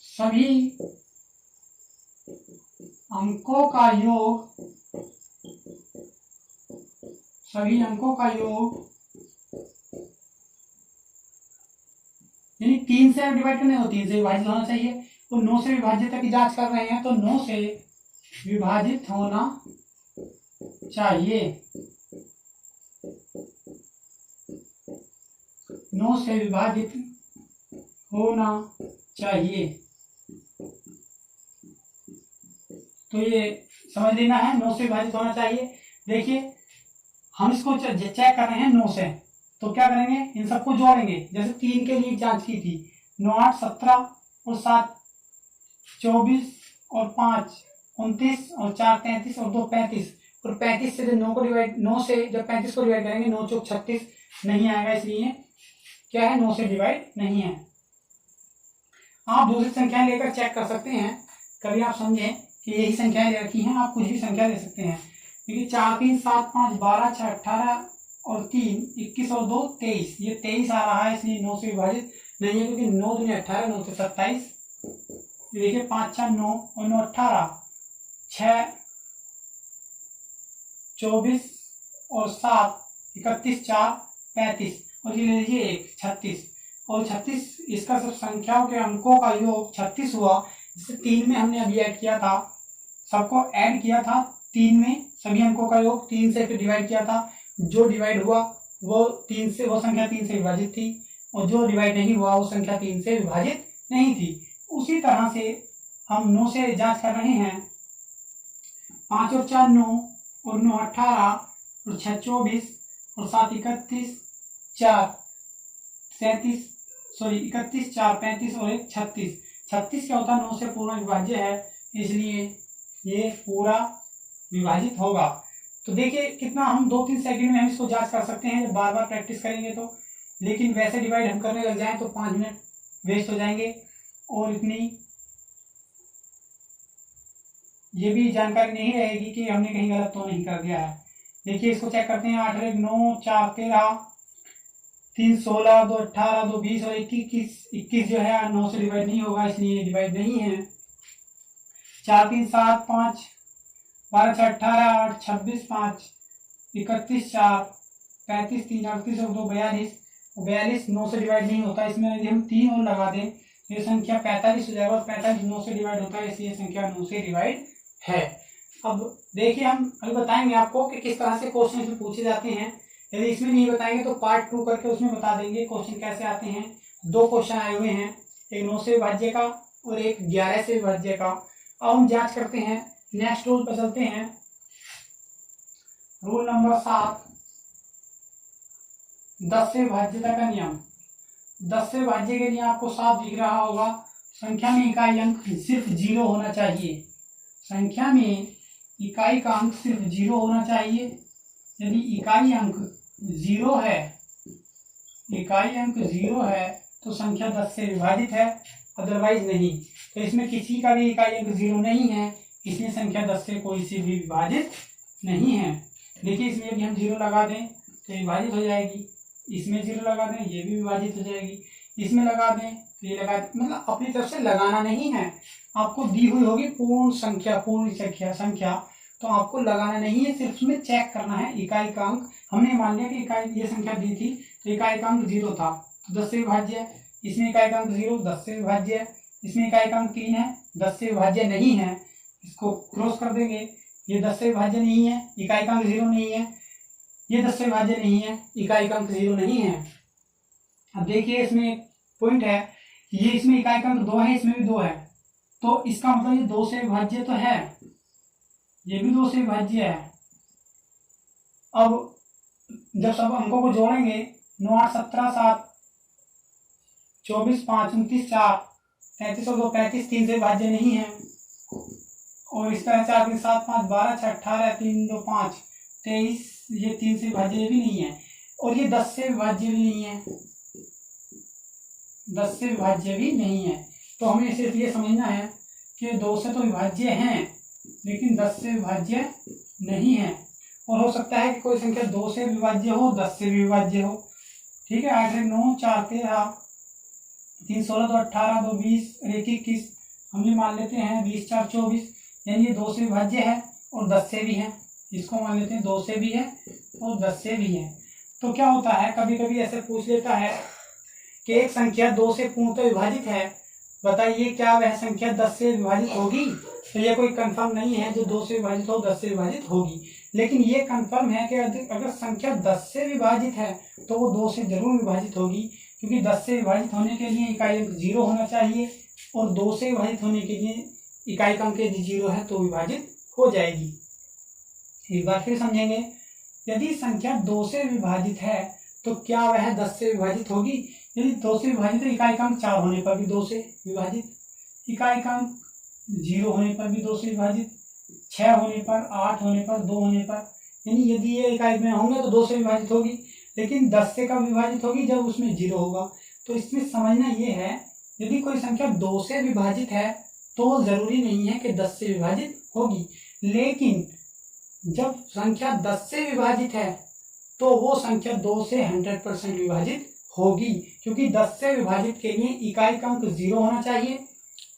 सभी अंकों का योग, सभी अंकों का योग यानी 3 से डिवाइड करने, तो 3 से विभाजित होना चाहिए। तो 9 से विभाज्यता की जांच कर रहे हैं तो 9 से विभाजित होना चाहिए, 9 से विभाजित होना चाहिए। तो ये समझ लेना है, 9 से विभाजित होना चाहिए। देखिए हम इसको चेक कर रहे हैं 9 से, तो क्या करेंगे, इन सबको जोड़ेंगे। जैसे 3 के लिए जांच की थी, 9 8 17 और 7 24 और 5 29 और 4 33 और 2 35, और 35 से जब 9 से जब 35 को डिवाइड करेंगे 9 चौक 36 नहीं आएगा, इसलिए क्या है, 9 से डिवाइड नहीं है। आप दूसरी संख्या लेकर चेक कर सकते हैं, कभी आप समझें कि यही संख्याएं रखी हैं, आप कुछ भी संख्या ले सकते हैं। क्योंकि 4 3 7 5 12 6 18 और 3 21 और 2 23, ये 23 आ रहा है, इसलिए 9 से विभाजित नहीं है, क्योंकि 9 दूनी 18, 9 से 27, देखिए 5 6 9 और 9 18, 6 24 और 7 31 4 35, और ये ले लीजिए 1 36, और 36 इसका सब संख्याओं के अंकों का योग 36 हुआ। जिससे 3 में हमने अभी ऐड किया था, सबको ऐड किया था 3 में, सभी अंकों का योग 3 से फिर डिवाइड किया था। जो डिवाइड हुआ वो 3 से, वो संख्या 3 से विभाजित थी, और जो डिवाइड नहीं हुआ वो संख्या 3 से विभाजित नहीं थी। उसी तरह से हम 9 से जांच कर रहे हैं, 5 और 4 9 और 9 18 और 6 24 और 7 31 4 37, सॉरी 31 4 35 और 1 36। 36 क्या होता है, 9 से पूर्ण विभाज्य है, इसलिए ये पूरा विभाजित होगा। तो देखिए कितना हम 2-3 सेकंड में हम इसको जांच कर सकते हैं, जब बार बार प्रैक्टिस करेंगे तो। लेकिन वैसे डिवाइड हम करने लग जाएं तो 5 मिनट वेस्ट हो जाएंगे, और इतनी ये भी जानकारी नहीं रहेगी कि हमने कहीं गलत तो नहीं कर दिया है। देखिए इसको चेक करते हैं, 8 9 4 13 3 16 2 18 2 20 और 21 जो है 9 से डिवाइड नहीं होगा, इसलिए डिवाइड नहीं है। 4 3 7 5 12 6 18 8 26 5 31 4 35 3 38 और 2 42, 42 9 से डिवाइड नहीं होता, इसमें यदि हम 3 और लगा दें ये संख्या 45 हो जाएगा, और 45 9 से डिवाइड होता है, इसलिए संख्या 9 से डिवाइड है। अब देखिए हम अभी बताएंगे आपको कि किस तरह से क्वेश्चन इसमें पूछे जाते हैं। यदि इसमें नहीं बताएंगे तो पार्ट 2 करके उसमें बता देंगे क्वेश्चन कैसे आते हैं। 2 क्वेश्चन आए हुए हैं, एक 9 से विभाज्य का और एक 11 से विभाज्य का। अब हम जांच करते हैं, नेक्स्ट रूल पर चलते हैं। रूल नंबर 7, 10 से विभाज्यता का नियम। 10 से विभाज्य के लिए आपको साफ दिख रहा होगा, संख्या में इकाई अंक सिर्फ 0 होना चाहिए। संख्या में इकाई का अंक सिर्फ 0 होना चाहिए। यदि इकाई अंक 0 है, इकाई अंक 0 है तो संख्या 10 से विभाजित है, अदरवाइज नहीं। तो इसमें किसी का भी इकाई अंक 0 नहीं है, इसलिए संख्या 10 से कोई सी भी विभाजित नहीं है। देखिए इसमें यदि हम 0 लगा दें तो विभाजित हो जाएगी, इसमें 0 लगा दें ये भी विभाजित हो जाएगी, इसमें लगा दें तो ये लगा, मतलब अपनी तरफ से लगाना नहीं है। आपको दी हुई होगी पूर्ण संख्या, तो आपको लगाना नहीं है, सिर्फ उसमें चेक करना है इकाई का अंक। हमने मान लिया कि इकाई ये संख्या दी थी तो इकाई का अंक 0 था, तो 10 से विभाज्य है। इसमें इकाई का अंक 0, 10 से विभाज्य है। इसमें इकाई का अंक 3 है, 10 से विभाज्य नहीं है। इसको क्रॉस कर देंगे, ये 10 से विभाज्य नहीं है, इकाई का अंक 0 नहीं है। ये 10 से विभाज्य नहीं है, इकाई का अंक 0 नहीं है। अब देखिए इसमें एक पॉइंट है, ये इसमें इकाई का अंक 2 है, इसमें भी 2 है, तो इसका मतलब ये 2 से विभाज्य तो है, ये भी 2 से विभाज्य है। अब जब सब अंकों को जोड़ेंगे, 9 8 17 7 24 5 29 4 33 और 2 35, 3 से विभाज्य नहीं है। और इसका है 4 3 7 5 12 6 18 3 2 5 23, ये 3 से विभाज्य भी नहीं है। और ये 10 से विभाज्य भी नहीं है, 10 से विभाज्य भी नहीं है। तो हमें सिर्फ ये समझना है कि 2 से तो विभाज्य हैं, लेकिन 10 से विभाज्य नहीं है। और हो सकता है कि कोई संख्या 2 से विभाज्य हो, 10 से भी विभाज्य हो। ठीक है, 8 9 4 13 3 16 2 18 2 20 और 1 21, हम ये मान लेते हैं 20 4 24, यानी ये 2 से विभाज्य है और 10 से भी है। इसको मान लेते हैं 2 से भी है और 10 से भी है। तो क्या होता है, कभी कभी ऐसे पूछ लेता है कि एक संख्या 2 से पूर्णतः विभाजित है, बताइए क्या वह संख्या 10 से विभाजित होगी। तो ये कोई कंफर्म नहीं है जो 2 से विभाजित हो 10 से विभाजित होगी, लेकिन ये कंफर्म है कि अगर संख्या 10 से विभाजित है तो वो 2 से जरूर विभाजित होगी। क्योंकि 10 से विभाजित होने के लिए इकाई अंक 0 होना चाहिए और 2 से विभाजित होने के लिए इकाई अंक यदि 0 है तो विभाजित हो जाएगी। एक बार फिर समझेंगे, यदि संख्या 2 से विभाजित है तो क्या वह 10 से विभाजित होगी? यदि 2 से विभाजित है, इकाई अंक 4 होने पर भी 2 से विभाजित, इकाई अंक 0 होने पर भी 2 से विभाजित, 6 होने पर, 8 होने पर, 2 होने पर, यानी यदि ये इकाई में होंगे तो 2 से विभाजित होगी। लेकिन 10 से कब विभाजित होगी? जब उसमें 0 होगा। तो इसमें समझना ये है, यदि कोई संख्या 2 से विभाजित है तो जरूरी नहीं है कि 10 से विभाजित होगी, लेकिन जब संख्या 10 से विभाजित है तो वो संख्या 2 से 100% विभाजित होगी, क्योंकि 10 से विभाजित के लिए इकाई अंक 0 होना चाहिए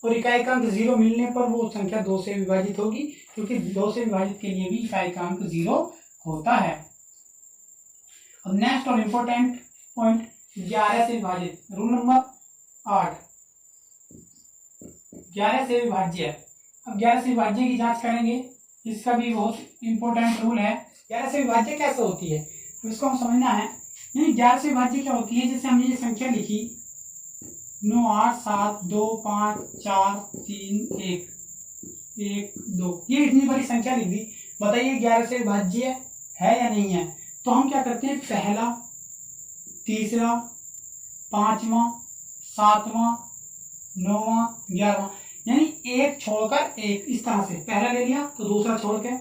और इकाई अंक 0 मिलने पर वो संख्या 2 से विभाजित होगी, क्योंकि 2 से विभाजित के लिए भी इकाई अंक 0 होता है। अब नेक्स्ट और इम्पोर्टेंट पॉइंट 11 से विभाजित, रूल नंबर 8, 11 से विभाज्य। अब 11 से विभाज्य की जांच करेंगे, इसका भी बहुत इंपॉर्टेंट रूल है। 11 से विभाज्य कैसे होती है तो इसको हम समझना है। यानी 11 से विभाज्य क्या होती है, जैसे हमने ये संख्या लिखी 9 8 7 2 5 4 3 1 1 2, ये इतनी बड़ी संख्या लिख दी। बताइए 11 से विभाज्य है या नहीं है? तो हम क्या करते हैं, पहला, तीसरा, पांचवा, सातवां, 9वां, 11वां, यानी एक छोड़कर एक, इस तरह से पहला ले लिया तो दूसरा छोड़ के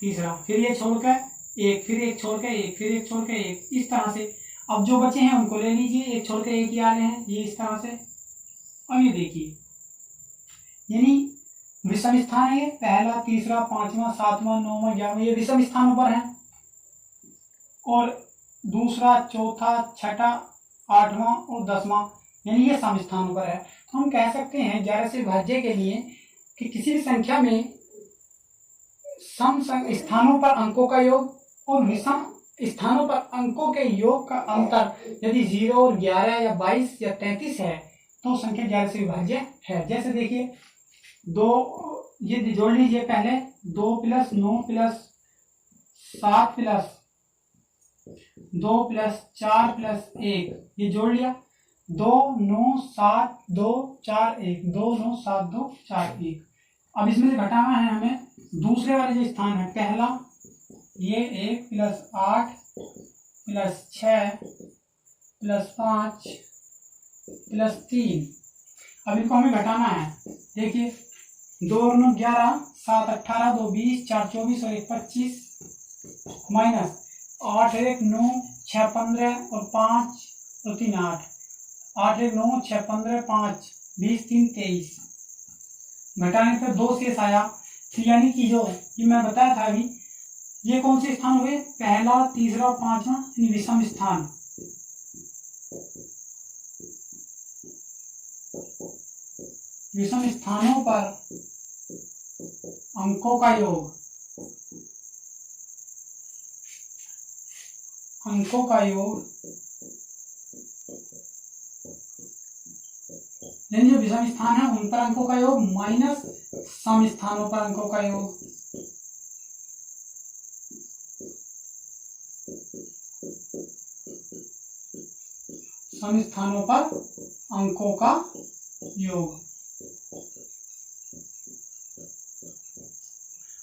तीसरा, फिर ये छोड़कर एक, फिर एक छोड़ के एक, फिर एक छोड़ के एक, इस तरह से। अब जो बचे हैं उनको ले लीजिए, एक छोड़ के एक ही आ रहे हैं, ये इस तरह से। अब ये देखिए, यानी विषम स्थान है, पहला, तीसरा, पांचवा, सातवां, 9वां, 11वां, ये विषम स्थानों पर है, और दूसरा, चौथा, छठा, 8वां और 10वां, यानी ये सम स्थानों पर है। तो हम कह सकते हैं 11 से विभाज्य के लिए कि किसी भी संख्या में सम स्थानों पर अंकों का योग और विषम स्थानों पर अंकों के योग का अंतर यदि 0 और 11 या 22 या 33 है तो संख्या 11 से विभाज्य है। जैसे देखिए, 2, ये जोड़ लीजिए पहले, 2 + 9 + 7 + 2 + 4 + 1, ये जोड़ लिया, 2 9 7 2 4 1, 2 9 7 2 4 1। अब इसमें से घटाना है हमें दूसरे वाले जो स्थान है, पहला ये 1 + 8 + 6 + 5 + 3। अब इनको हमें घटाना है। देखिए, 2 और 9 11, 7 18, 2 20, 4 24 और 1 25, माइनस 8 1 9, 6 15 और 5 और 3 8, 8 1 9, 6 15 5 20 3 23, घटाने पर 2 शेष आया। यानी कि जो ये मैं बताया था अभी, ये कौन से स्थान हुए, पहला, तीसरा और पांचवा, विषम स्थान। विषम स्थानों पर अंकों का योग, अंकों का योग, यानी जो विषम स्थान है उन पर अंकों का योग माइनस सम स्थानों पर अंकों का योग। सम स्थानों पर अंकों का योग।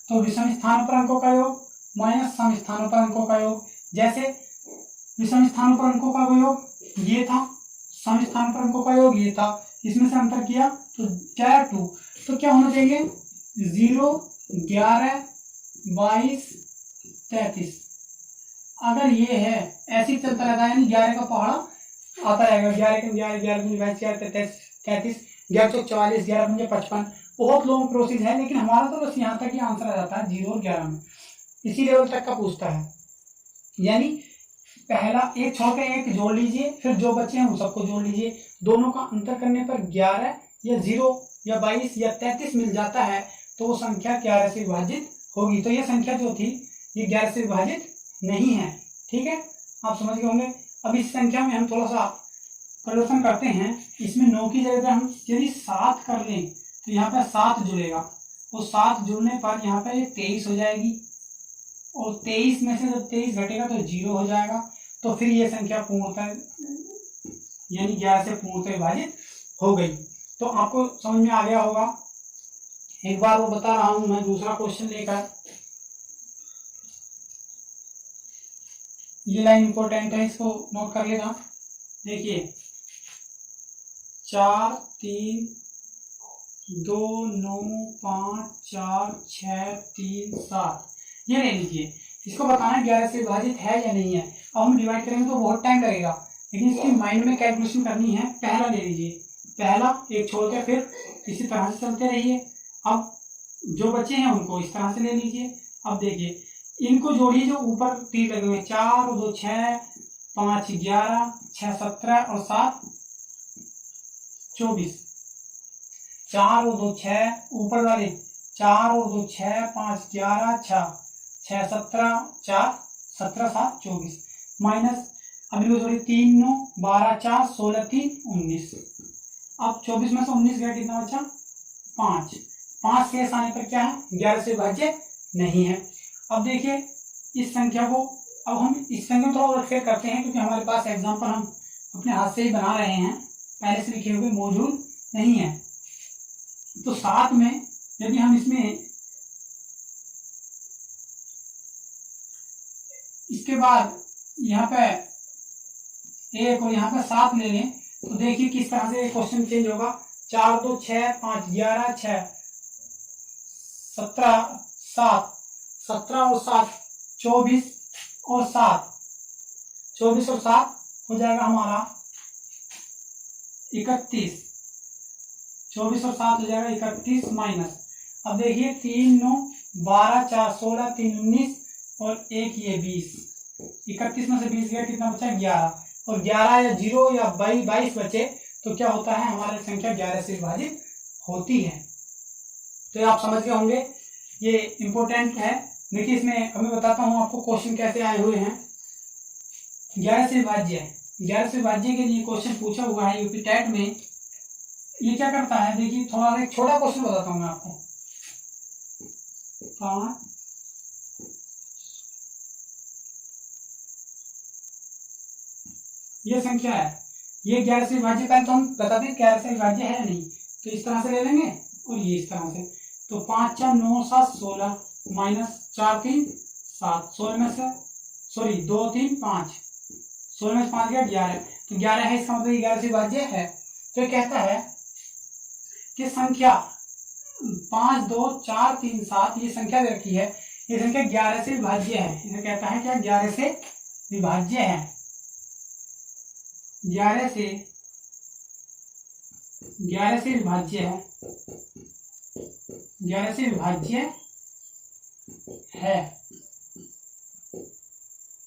तो विषम स्थानों पर अंकों का योग माइनस सम स्थानों पर अंकों का योग। जैसे विषम स्थानों पर अंकों का योग ये था, सम स्थानों पर अंकों का योग ये था, इसमें से अंतर किया तो क्या है 2। तो क्या होना चाहिए 0 11 22 33। अगर ये है ऐसे ही चलता रहता है, यानी 11 का पहाड़ा आता रहेगा, 11 के 11 11 22 33 11 चौक 44 11 पंजे 55। बहुत लॉन्ग प्रोसेस है, लेकिन हमारा तो बस यहाँ तक ही आंसर आ जाता है 0 और 11 में, इसी लेवल तक का पूछता है। यानी पहला एक छोड़ के एक जोड़ लीजिए, फिर जो बचे हैं उन सबको जोड़ लीजिए, दोनों का अंतर करने पर 11 या 0 या 22 या 33 मिल जाता है, तो वो संख्या 11 से विभाजित होगी। तो ये संख्या जो थी ये 11 से विभाजित नहीं है। ठीक है, आप समझ गए होंगे। अब इस संख्या में हम थोड़ा सा परिवर्तन करते हैं, इसमें 9 की जगह हम यदि 7 कर लें तो यहाँ पर 7 जुड़ेगा, वो 7 जुड़ने पर यहाँ पर 23 हो जाएगी, और 23 में से जब 23 घटेगा तो 0 हो जाएगा। तो फिर ये संख्या पूर्णतः यानी 11 से पूर्णतः विभाजित हो गई। तो आपको समझ में आ गया होगा। एक बार वो बता रहा हूं मैं दूसरा क्वेश्चन लेकर। ये लाइन इंपॉर्टेंट है, इसको नोट कर लेना। देखिए 4 3 2 9 5 4 6 3 7 ये ले लीजिए। इसको बताना है 11 से विभाजित है या नहीं है। अब हम डिवाइड करेंगे तो बहुत टाइम लगेगा, लेकिन इसकी माइंड में कैलकुलेशन करनी है। पहला ले लीजिए, पहला एक छोड़ के फिर इसी तरह से चलते रहिए। अब जो बचे हैं उनको इस तरह से ले लीजिए। अब देखिए इनको जोड़िए, जो ऊपर तीर लगे हुए 4 और 2 6 5 11 6 17 और 7 24। 4 और 2 6 ऊपर वाले 4 और 2 6 5 11 6 6 17 4 17 7 24 माइनस अब इनको जोड़िए 3 9 12 4 16 3 19। अब 24 में से 19 गया, कितना बचा 5। 5 शेष आने पर क्या है 11 से विभाज्य नहीं है। अब देखिए इस संख्या को, अब हम इस संख्या को थोड़ा उलटफेर करते हैं, क्योंकि हमारे पास एग्जाम्पल हम अपने हाथ से ही बना रहे हैं, पहले से लिखे हुए मौजूद नहीं है। तो 7 में यदि हम इसमें इसके बाद यहाँ पे 1 और यहाँ पे 7 ले लें तो देखिए किस तरह से क्वेश्चन चेंज होगा। 4 2 6 5 11 6 17 7 17 और 7 24 और 7 24 और 7 हो जाएगा हमारा 31। 24 और 7 हो जाएगा 31 माइनस, अब देखिए 3 9 12 4 16 3 19 और 1 ये 20। 31 में से 20 गया, कितना बचा 11। और 11 या 0 या 22 बचे तो क्या होता है हमारी संख्या 11 से विभाजित होती है। तो आप समझ गए होंगे, ये इंपॉर्टेंट है। देखिए इसमें मैं बताता हूँ आपको क्वेश्चन कैसे आए हुए हैं। 11 से विभाज्य, 11 से विभाज्य के लिए क्वेश्चन पूछा हुआ है यूपी टेट में। ये क्या करता है, देखिए थोड़ा एक छोटा क्वेश्चन बताता हूँ मैं आपको। 5 ये संख्या है, ये 11 से विभाज्य का, तो हम बताते हैं 11 से विभाज्य है या नहीं। तो इस तरह से ले लेंगे और ये इस तरह से, तो 5 4 9 7 16 माइनस 4 3 7 16 में से 2 3 5 16 में से 5 गया 11। तो 11 है, इसका मतलब 11 से विभाज्य है। तो कहता है कि संख्या 5 2 4 3 7 ये संख्या दे रखी है, ये संख्या 11 से विभाज्य है। इसे कहता है क्या 11 से विभाज्य है, 11 से विभाज्य है, 11 से विभाज्य है।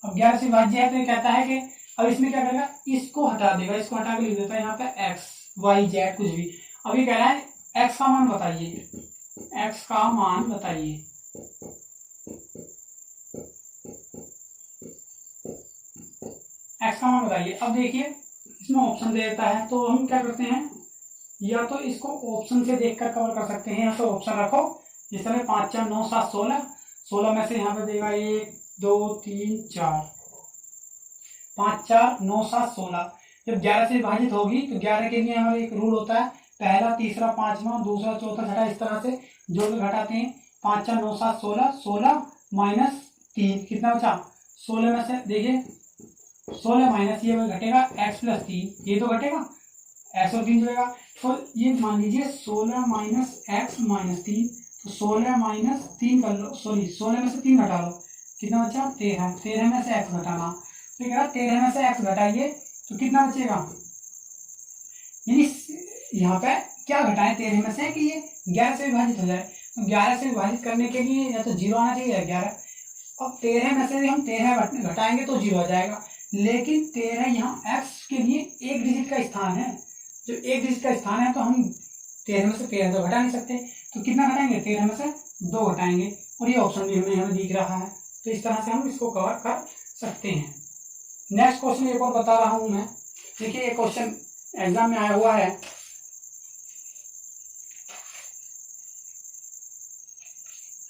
अब 11 से विभाज्य है तो ये कहता है कि अब इसमें क्या करेगा, इसको हटा देगा, इसको हटा के लिख देता है यहाँ पे x y z कुछ भी। अब ये कह रहा है x का मान बताइए, x का मान बताइए। x का मान बताइए। अब देखिए इसमें ऑप्शन दे देता है, तो हम क्या करते हैं, या तो इसको ऑप्शन से देखकर कवर कर सकते हैं, या तो ऑप्शन रखो जिस तरह 5 4 9 7 16 16 में से यहाँ पे देगा 1 2 3 4 5 4 9 7 16। जब 11 से विभाजित होगी तो 11 के लिए हमारा एक रूल होता है, पहला तीसरा पांचवा दूसरा चौथा छठा, इस तरह से जोड़ के घटाते हैं। 5 4 9 7 16 16 माइनस 3 कितना बचा 16 में से देखिए 16 माइनस ये घटेगा x प्लस 3, ये तो घटेगा x और 3 जुड़ेगा। तो ये मान लीजिए 16 माइनस x माइनस 3, तो 16 माइनस 3 कर लो, 16 में से 3 घटा लो, कितना बचा 13। 13 में से x घटाना, तो क्या 13 में से x घटाइए तो कितना बचेगा, यानी यहाँ पे क्या घटाएं 13 में से कि ये 11 से विभाजित हो जाए। तो 11 से विभाजित करने के लिए या तो 0 आना चाहिए या 11। अब 13 में से हम 13 घटाएंगे तो 0 आ जाएगा, लेकिन 13 यहाँ x के लिए एक डिजिट का स्थान है, जो एक डिजिट का स्थान है तो हम 13 में से 13 तो घटा नहीं सकते, तो कितना घटाएंगे 13 में से 2 घटाएंगे, और ये ऑप्शन भी हमें दिख रहा है। तो इस तरह से हम इसको कवर कर सकते हैं। नेक्स्ट क्वेश्चन एक और बता रहा हूं मैं। देखिए ये क्वेश्चन एग्जाम में आया हुआ है,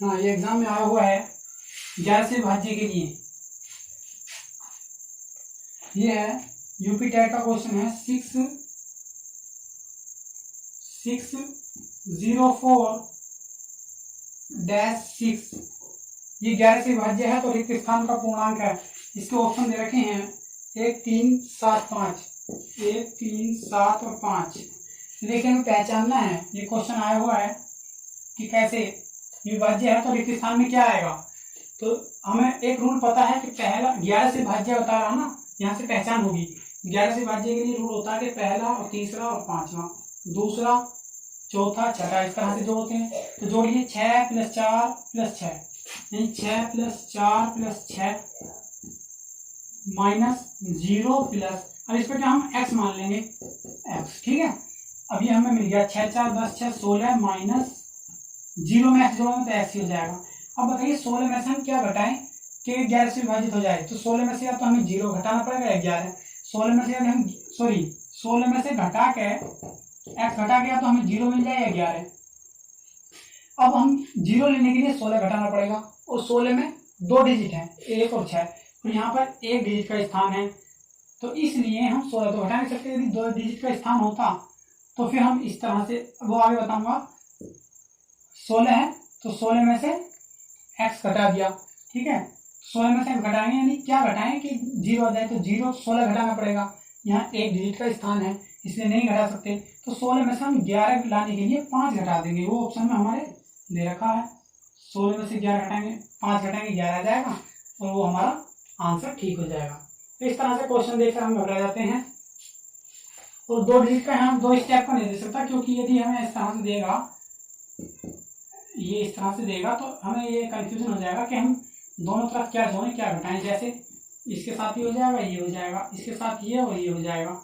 हाँ ये एग्जाम में आया हुआ है 11 से विभाज्य के लिए। ये है यूपी टेट का क्वेश्चन है 604-6। ये 11 से विभाज्य है तो रिक्त स्थान का पूर्णांक है। इसके ऑप्शन दे रखे हैं 1, 3, 7, 5। 1, 3, 7 और 5। देखिए हमें पहचानना है, ये क्वेश्चन आया हुआ है कि कैसे विभाज्य है तो रिक्त स्थान में क्या आएगा। तो हमें एक रूल पता है कि पहला 11 से भाज्य बता रहा ना, यहाँ से पहचान होगी। 11 से भाज्य के लिए रूल होता है कि पहला और तीसरा और पांचवा, दूसरा, चौथा, छठा, इस तरह से जोड़ते हैं। तो जोड़िए 6 + 4 + 6, यानी 6 + 4 + 6 -0 प्लस, अब इस पर क्या हम x मान लेंगे, x। ठीक है, अभी हमें मिल गया 6 × 4 = 10, 6 = 16 -0 में x जोड़ेंगे तो x ही हो जाएगा। अब बताइए 16 में से हम क्या घटाएं कि 11 से विभाजित हो जाए। तो 16 में से या तो हमें 0 घटाना पड़ेगा, 11। 16 में से हम 16 में से घटा के x घटा के या तो हमें 0 मिल जाए या 11। अब हम 0 लेने के लिए 16 घटाना पड़ेगा और 16 में 2 डिजिट हैं, 1 और 6। तो यहाँ पर 1 डिजिट का स्थान है, तो इसलिए हम 16 तो घटा नहीं सकते। यदि 2 डिजिट का स्थान होता तो फिर हम इस तरह से, वो आगे बताऊंगा। 16 है तो 16 में से x घटा दिया। ठीक है, 16 में से हम घटाएंगे, यानी क्या घटाएं कि 0 आ जाए। तो 0 16 घटाना पड़ेगा, यहाँ 1 डिजिट का स्थान है इसलिए नहीं घटा सकते। तो 16 में से हम 11 लाने के लिए 5 घटा देंगे, वो ऑप्शन में हमारे दे रखा है। 16 में से 11 घटाएंगे, 5 घटाएंगे, 11 आ जाएगा और वो हमारा आंसर ठीक हो जाएगा। तो इस तरह से क्वेश्चन देखकर हम घबरा जाते हैं। और 2 डिजिट का हम 2 स्टेप का नहीं दे सकता, क्योंकि यदि हमें इस तरह से देगा, ये इस तरह से देगा तो हमें ये कंफ्यूजन हो जाएगा कि हम दोनों तरफ क्या जोड़ें क्या घटाएं। जैसे इसके साथ ये हो जाएगा, ये हो जाएगा, इसके साथ ये और ये हो जाएगा।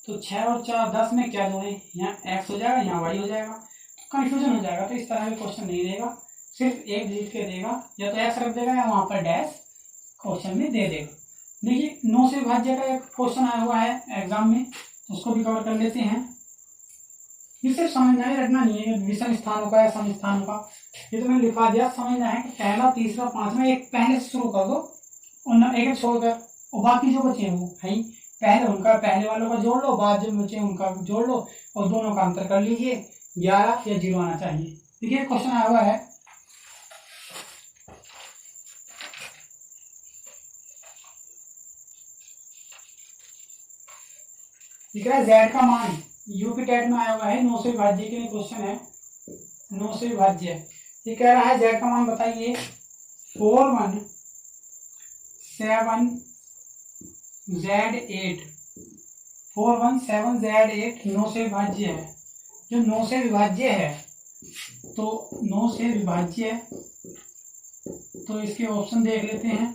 तो 6 और 4 10 में क्या जोड़ें, यहाँ x हो जाएगा, यहाँ y हो जाएगा, तो कंफ्यूजन हो जाएगा। तो इस तरह के क्वेश्चन नहीं देगा, सिर्फ 1 डिजिट के देगा, या तो x रख देगा या वहाँ पर डैश क्वेश्चन में दे देगा। देखिए 9 से विभाज्य का एक क्वेश्चन आया हुआ है एग्जाम में, उसको भी कवर कर लेते हैं। ये सिर्फ समझना है, रटना नहीं है विषम स्थानों का या सम स्थानों का। ये तो मैंने लिखा दिया, समझना है कि पहला, तीसरा, पांचवा एक पहले से शुरू कर दो और एक छोड़कर, और बाकी जो बचे हैं वो है पहले, उनका पहले वालों का जोड़ लो, बाद जो बचे उनका जोड़ लो और दोनों का अंतर कर लीजिए। 11 या 0 आना चाहिए। देखिए क्वेश्चन आया हुआ है, दिख रहा है z का मान, यूपी टेट में आया हुआ है। 9 से विभाज्य के लिए क्वेश्चन है, 9 से विभाज्य। ये कह रहा है z का मान बताइए। 417z8, 417z8 9 से विभाज्य है। जो 9 से विभाज्य है तो 9 से विभाज्य, तो इसके ऑप्शन देख लेते हैं,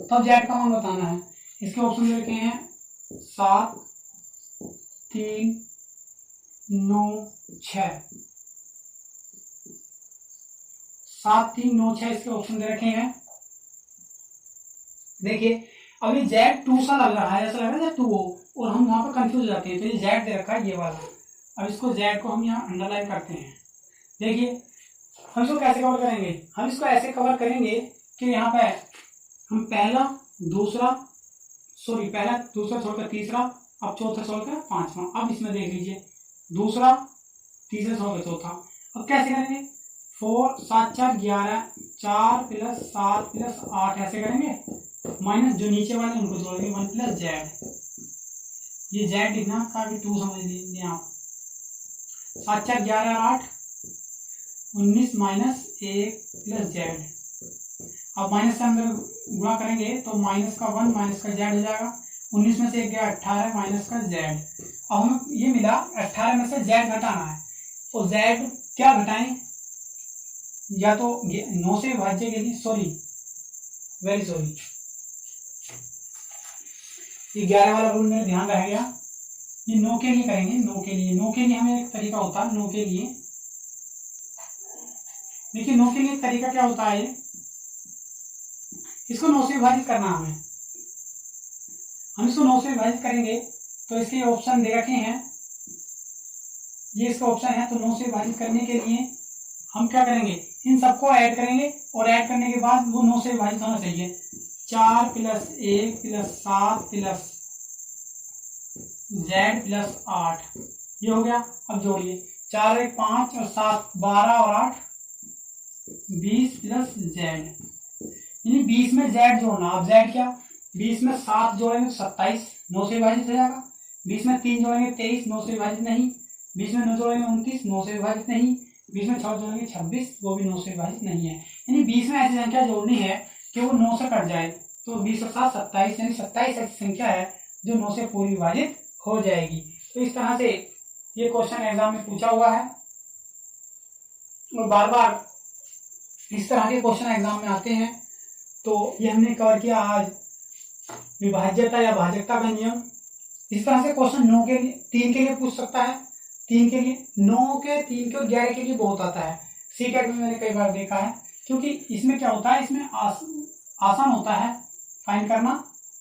तब z का मान बताना है। इसके ऑप्शन दे रखे हैं 7, 3, 9, 6। 7, 3, 9, 6 इसके ऑप्शन दे रखे हैं। देखिए अभी Z 2 सा लग रहा है, ऐसा लग रहा है 2 हो, और हम वहां पर कंफ्यूज हो जाते हैं। तो ये Z दे रखा है ये वाला। अब इसको Z को हम यहाँ अंडरलाइन करते हैं। देखिए हम इसको कैसे कवर करेंगे, हम इसको ऐसे कवर करेंगे कि यहाँ पे हम पहला, दूसरा छोड़कर तीसरा, अब चौथा छोड़कर पांचवा। अब इसमें देख लीजिए दूसरा, तीसरा छोड़कर चौथा। अब कैसे करेंगे, 4, 7, 4, 11, 4 + 7 + 8 ऐसे करेंगे, माइनस जो नीचे वाले उनको जोड़ेंगे 1 + z। ये z लिखना काफी 2 समझ लीजिए आप। 7, 4, 11 और 8 19 -1 + z। अब माइनस के अंदर गुणा करेंगे तो माइनस का 1 माइनस का z हो जाएगा। 19 में से 1 गया 18 माइनस का z। अब हमें ये मिला 18 में से z घटाना है, और z क्या घटाएं, या तो 9 से विभाज्य के लिए, वेरी सॉरी, ये 11 वाला रूल मेरे ध्यान रह गया। ये 9 के लिए करेंगे, 9 के लिए हमें एक तरीका होता है। 9 के लिए देखिए, 9 के लिए एक तरीका क्या होता है, इसको 9 से विभाजित करना हमें। हम इसको 9 से विभाजित करेंगे तो इसके ऑप्शन दे रखे हैं, ये इसका ऑप्शन है। तो 9 से विभाजित करने के लिए हम क्या करेंगे, इन सबको ऐड करेंगे, और ऐड करने के बाद वो 9 से विभाजित होना चाहिए। 4 + 1 + 7 + z प्लस 8, ये हो गया। अब जोड़िए, 4 1 5 और 7 12 और 8 20 प्लस z, यानी 20 में z जोड़ना। अब z क्या, 20 में 7 जोड़ेंगे तो 27, 9 से विभाजित हो जाएगा। 20 में 3 जोड़ेंगे 23, 9 से विभाजित नहीं। 20 में 9 जोड़ेंगे 29, 9 से विभाजित नहीं। 20 में 6 जोड़ेंगे 26, वो भी 9 से विभाजित नहीं है। यानी 20 में ऐसी संख्या जोड़नी है कि वो 9 से कट जाए, तो 20 और 7 27, यानी 27 ऐसी संख्या है जो 9 से पूरी विभाजित हो जाएगी। तो इस तरह से ये क्वेश्चन एग्जाम में पूछा हुआ है और बार बार इस तरह के क्वेश्चन एग्जाम में आते हैं। तो ये हमने कवर किया आज विभाज्यता या भाजकता का नियम। इस तरह से क्वेश्चन 9 के लिए, 3 के लिए पूछ सकता है, 3 के लिए, 9 के, 3 के और 11 के लिए बहुत आता है। सीटेट में मैंने कई बार देखा है, क्योंकि इसमें क्या होता है, इसमें आसान होता है फाइंड करना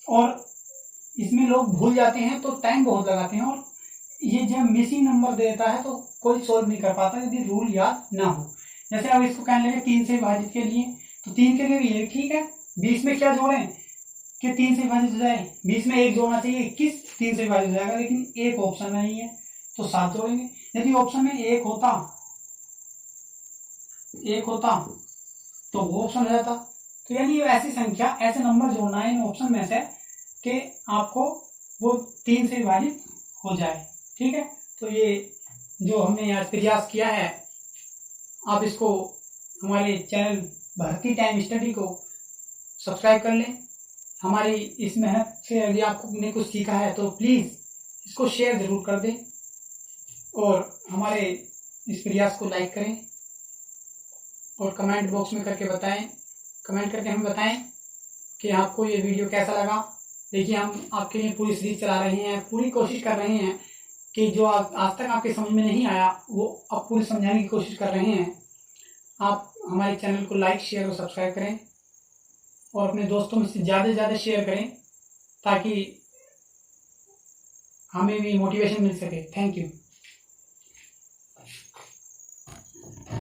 और इसमें लोग भूल जाते हैं तो टाइम बहुत लगाते हैं, और ये जब मिसिंग नंबर देता है तो कोई सोल्व नहीं कर पाता यदि रूल याद ना हो। जैसे अब इसको कहने लगे 3 से विभाजित के लिए, तो 3 के लिए भी ये ठीक है। 20 में क्या जोड़ें कि 3 से विभाजित हो जाए, 20 में 1 जोड़ना चाहिए, 21 3 से विभाजित हो जाएगा, लेकिन एक ऑप्शन में नहीं है तो 7 जोड़ेंगे। यदि ऑप्शन में एक होता तो वो ऑप्शन हो जाता। तो यानी ऐसी संख्या, ऐसे नंबर जोड़ना है इन ऑप्शन में से कि आपको वो 3 से विभाजित हो जाए। ठीक है, तो ये जो हमने यहाँ प्रयास किया है, आप इसको हमारे चैनल भारती टाइम स्टडी को सब्सक्राइब कर लें। हमारी इस मेहनत से यदि आपने कुछ सीखा है तो प्लीज़ इसको शेयर ज़रूर कर दें और हमारे इस प्रयास को लाइक करें और कमेंट बॉक्स में करके बताएं, कमेंट करके हमें बताएं कि आपको ये वीडियो कैसा लगा। देखिए, हम आपके लिए पूरी सीरीज चला रहे हैं, पूरी कोशिश कर रहे हैं कि जो आज तक आपके समझ में नहीं आया वो अब पूरी समझाने की कोशिश कर रहे हैं। आप हमारे चैनल को लाइक, शेयर और सब्सक्राइब करें और अपने दोस्तों में से ज़्यादा से ज़्यादा शेयर करें ताकि हमें भी मोटिवेशन मिल सके। Thank you.